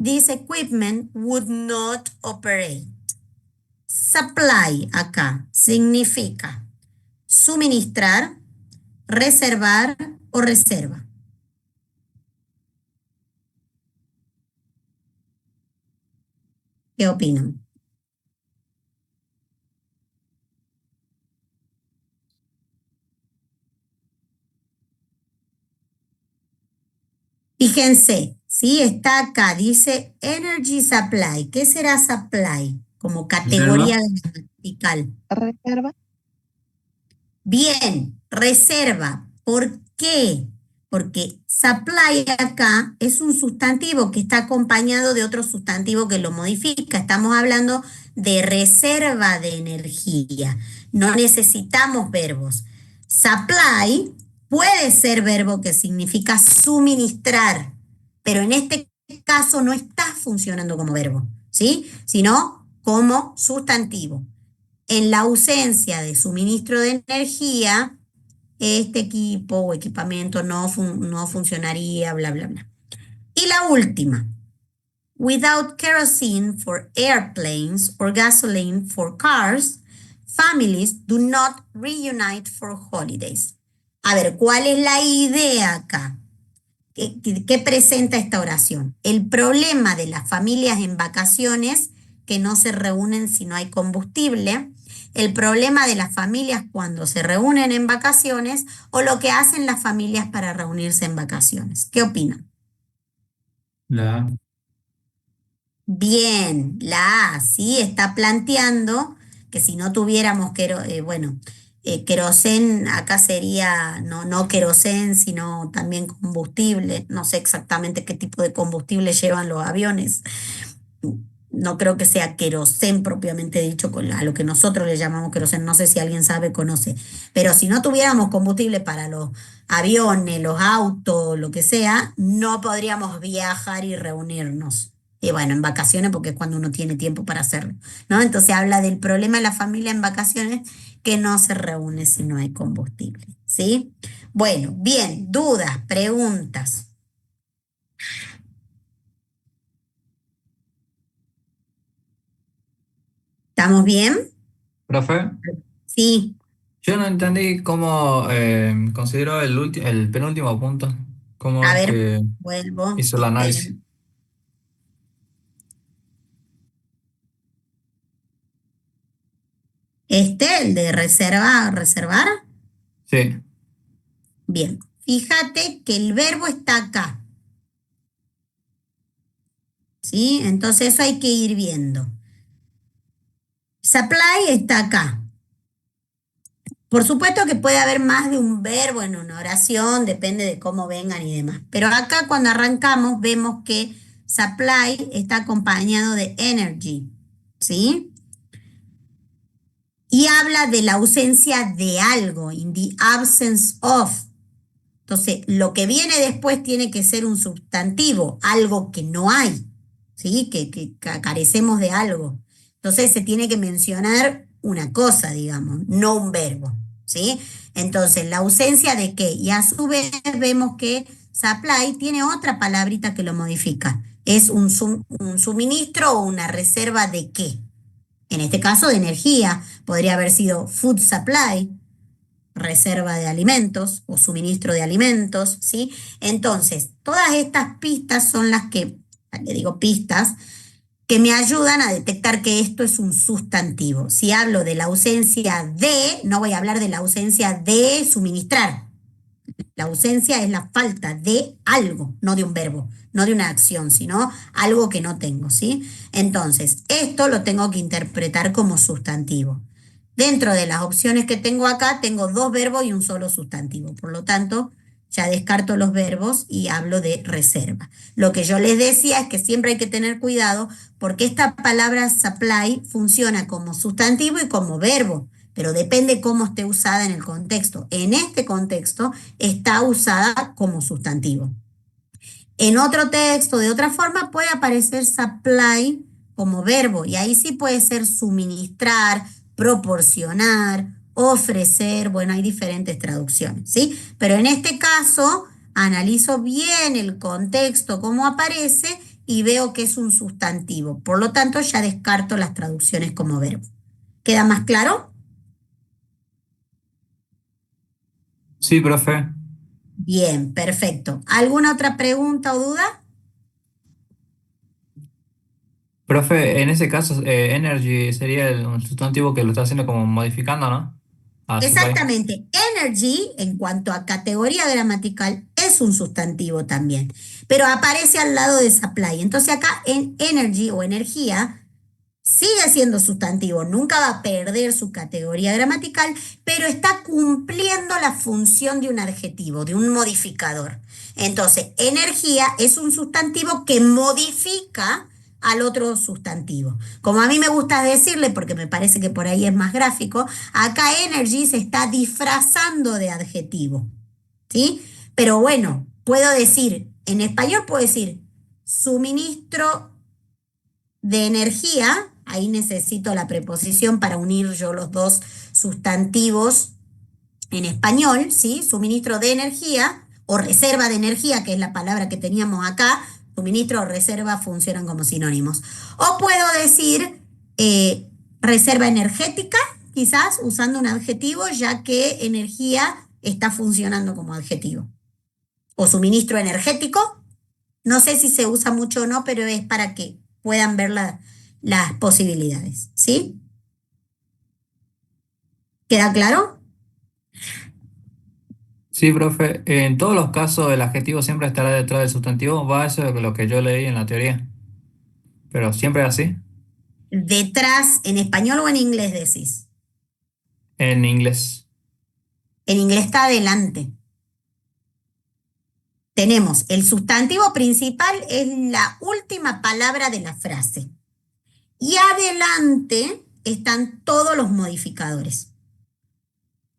this equipment would not operate. Supply acá significa suministrar, reservar o reserva. ¿Qué opinan? Fíjense, ¿sí? Está acá, dice Energy Supply. ¿Qué será supply? Como categoría gramatical. Reserva. Bien, reserva. ¿Por qué? Porque supply acá es un sustantivo que está acompañado de otro sustantivo que lo modifica. Estamos hablando de reserva de energía. No necesitamos verbos. Supply puede ser verbo que significa suministrar, pero en este caso no está funcionando como verbo, ¿sí? Sino como sustantivo. En la ausencia de suministro de energía, este equipo o equipamiento no funcionaría, bla, bla, bla. Y la última. Without kerosene for airplanes or gasoline for cars, families do not reunite for holidays. A ver, ¿cuál es la idea acá? ¿Qué presenta esta oración? El problema de las familias en vacaciones que no se reúnen si no hay combustible, el problema de las familias cuando se reúnen en vacaciones o lo que hacen las familias para reunirse en vacaciones. ¿Qué opinan? La A. Bien, la A, sí, está planteando que si no tuviéramos, querosén, acá sería no querosén, sino también combustible. No sé exactamente qué tipo de combustible llevan los aviones. No creo que sea querosén propiamente dicho, a lo que nosotros le llamamos querosén. No sé si alguien sabe, conoce. Pero si no tuviéramos combustible para los aviones, los autos, lo que sea, no podríamos viajar y reunirnos. Y bueno, en vacaciones, porque es cuando uno tiene tiempo para hacerlo, ¿no? Entonces habla del problema de la familia en vacaciones que no se reúne si no hay combustible, ¿sí? Bueno, bien, dudas, preguntas. ¿Estamos bien? Profe, Sí. yo no entendí cómo consideró el penúltimo punto. ¿Cómo A es ver, que vuelvo. hizo el análisis? Esperen. El de reservar. Sí, Bien, fíjate que el verbo está acá. ¿Sí? Entonces eso hay que ir viendo. Supply está acá. Por supuesto que puede haber más de un verbo en una oración, depende de cómo vengan y demás. Pero acá cuando arrancamos vemos que supply está acompañado de energy, ¿sí? Y habla de la ausencia de algo, in the absence of. Entonces, lo que viene después tiene que ser un sustantivo, algo que no hay, ¿sí? Que carecemos de algo. Entonces, se tiene que mencionar una cosa, digamos, no un verbo, ¿sí? Entonces, la ausencia de qué, y a su vez vemos que supply tiene otra palabrita que lo modifica. Es un suministro o una reserva de qué. En este caso de energía, podría haber sido food supply, reserva de alimentos o suministro de alimentos, ¿sí? Entonces, todas estas pistas son las que, le digo pistas, que me ayudan a detectar que esto es un sustantivo. Si hablo de la ausencia de, no voy a hablar de la ausencia de suministrar. La ausencia es la falta de algo, no de un verbo, no de una acción, sino algo que no tengo, ¿sí? Entonces, esto lo tengo que interpretar como sustantivo. Dentro de las opciones que tengo acá, tengo dos verbos y un solo sustantivo. Por lo tanto, ya descarto los verbos y hablo de reserva. Lo que yo les decía es que siempre hay que tener cuidado porque esta palabra supply funciona como sustantivo y como verbo, pero depende cómo esté usada en el contexto. En este contexto está usada como sustantivo. En otro texto, de otra forma, puede aparecer supply como verbo y ahí sí puede ser suministrar, proporcionar, ofrecer, bueno, hay diferentes traducciones, ¿sí? Pero en este caso, analizo bien el contexto, cómo aparece y veo que es un sustantivo. Por lo tanto, ya descarto las traducciones como verbo. ¿Queda más claro? Sí, profe. Bien, perfecto. ¿Alguna otra pregunta o duda? Profe, en ese caso, energy sería el sustantivo que lo está haciendo como modificando, ¿no? A supply. Exactamente. Energy, en cuanto a categoría gramatical, es un sustantivo también, pero aparece al lado de supply. Entonces acá en energy o energía sigue siendo sustantivo, nunca va a perder su categoría gramatical, pero está cumpliendo la función de un adjetivo, de un modificador. Entonces, energía es un sustantivo que modifica al otro sustantivo. Como a mí me gusta decirle, porque me parece que por ahí es más gráfico, acá energy se está disfrazando de adjetivo, ¿sí? Pero bueno, puedo decir, en español puedo decir suministro de energía, ahí necesito la preposición para unir yo los dos sustantivos en español, ¿sí? Suministro de energía o reserva de energía, que es la palabra que teníamos acá. Suministro o reserva funcionan como sinónimos. O puedo decir reserva energética, quizás usando un adjetivo, ya que energía está funcionando como adjetivo. O suministro energético, no sé si se usa mucho o no, pero es para que puedan ver las posibilidades, ¿sí? ¿Queda claro? Sí, profe. En todos los casos, el adjetivo siempre estará detrás del sustantivo. Va, eso es lo que yo leí en la teoría. Pero siempre es así, Detrás, ¿en español o en inglés decís? en inglés. En inglés está adelante. Tenemos el sustantivo principal, es la última palabra de la frase. Y adelante están todos los modificadores.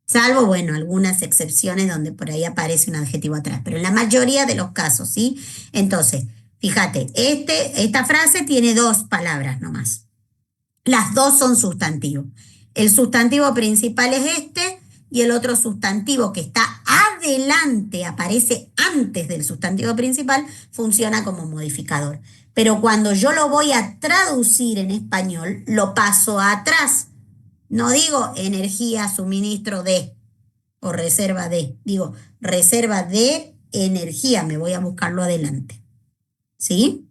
Salvo, bueno, algunas excepciones donde por ahí aparece un adjetivo atrás, pero en la mayoría de los casos, ¿sí? Entonces, fíjate, esta frase tiene dos palabras nomás. Las dos son sustantivos. El sustantivo principal es este y el otro sustantivo que está adelante, aparece antes del sustantivo principal, funciona como modificador. Pero cuando yo lo voy a traducir en español, lo paso atrás. No digo energía, suministro de o reserva de. Digo reserva de energía. Me voy a buscarlo adelante. ¿Sí?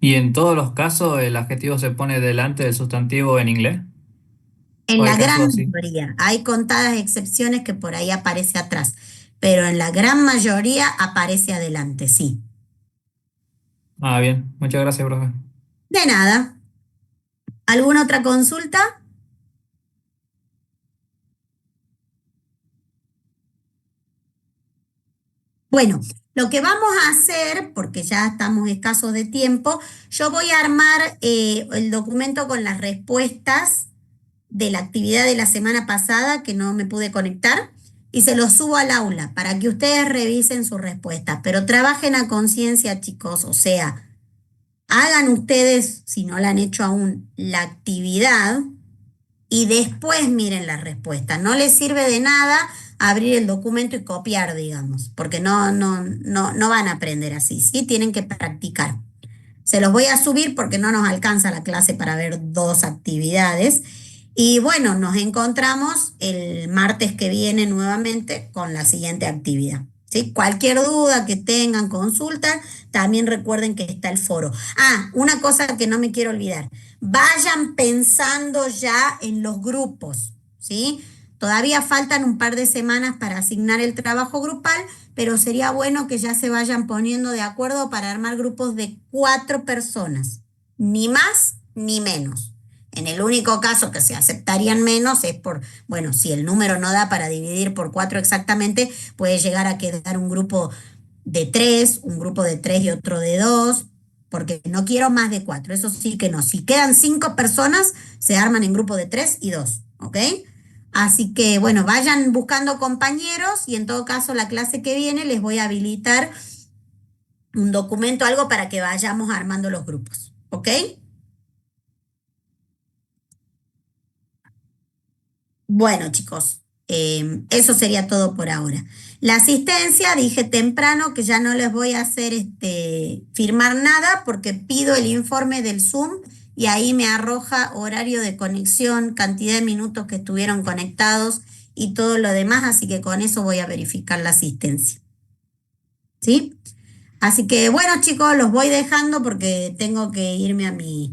¿Y en todos los casos el adjetivo se pone delante del sustantivo en inglés? En ¿O hay la gran casos así? mayoría. Hay contadas excepciones que por ahí aparece atrás. Pero en la gran mayoría aparece adelante, sí. Ah, bien. Muchas gracias, profe. De nada. ¿Alguna otra consulta? Bueno, lo que vamos a hacer, porque ya estamos escasos de tiempo, yo voy a armar el documento con las respuestas de la actividad de la semana pasada que no me pude conectar y se lo subo al aula para que ustedes revisen sus respuestas, pero trabajen a conciencia, chicos, o sea, hagan ustedes, si no la han hecho aún, la actividad y después miren la respuesta. No les sirve de nada abrir el documento y copiar, digamos, porque no van a aprender así, ¿sí? Tienen que practicar. Se los voy a subir porque no nos alcanza la clase para ver 2 actividades. Y bueno, nos encontramos el martes que viene nuevamente con la siguiente actividad, ¿sí? Cualquier duda que tengan, consulta, también recuerden que está el foro. Ah, una cosa que no me quiero olvidar. Vayan pensando ya en los grupos, ¿sí? Todavía faltan un par de semanas para asignar el trabajo grupal, pero sería bueno que ya se vayan poniendo de acuerdo para armar grupos de 4 personas, ni más ni menos. En el único caso que se aceptarían menos es bueno, si el número no da para dividir por 4 exactamente, puede llegar a quedar un grupo de 3, un grupo de 3 y otro de 2, porque no quiero más de 4, eso sí que no. Si quedan 5 personas, se arman en grupo de 3 y 2, ¿ok? Así que, bueno, vayan buscando compañeros y en todo caso la clase que viene les voy a habilitar un documento, algo para que vayamos armando los grupos, ¿ok? Bueno, chicos, eso sería todo por ahora. La asistencia, dije temprano que ya no les voy a hacer firmar nada porque pido el informe del Zoom y ahí me arroja horario de conexión, cantidad de minutos que estuvieron conectados y todo lo demás, así que con eso voy a verificar la asistencia. ¿Sí? Así que bueno, chicos, los voy dejando porque tengo que irme a mi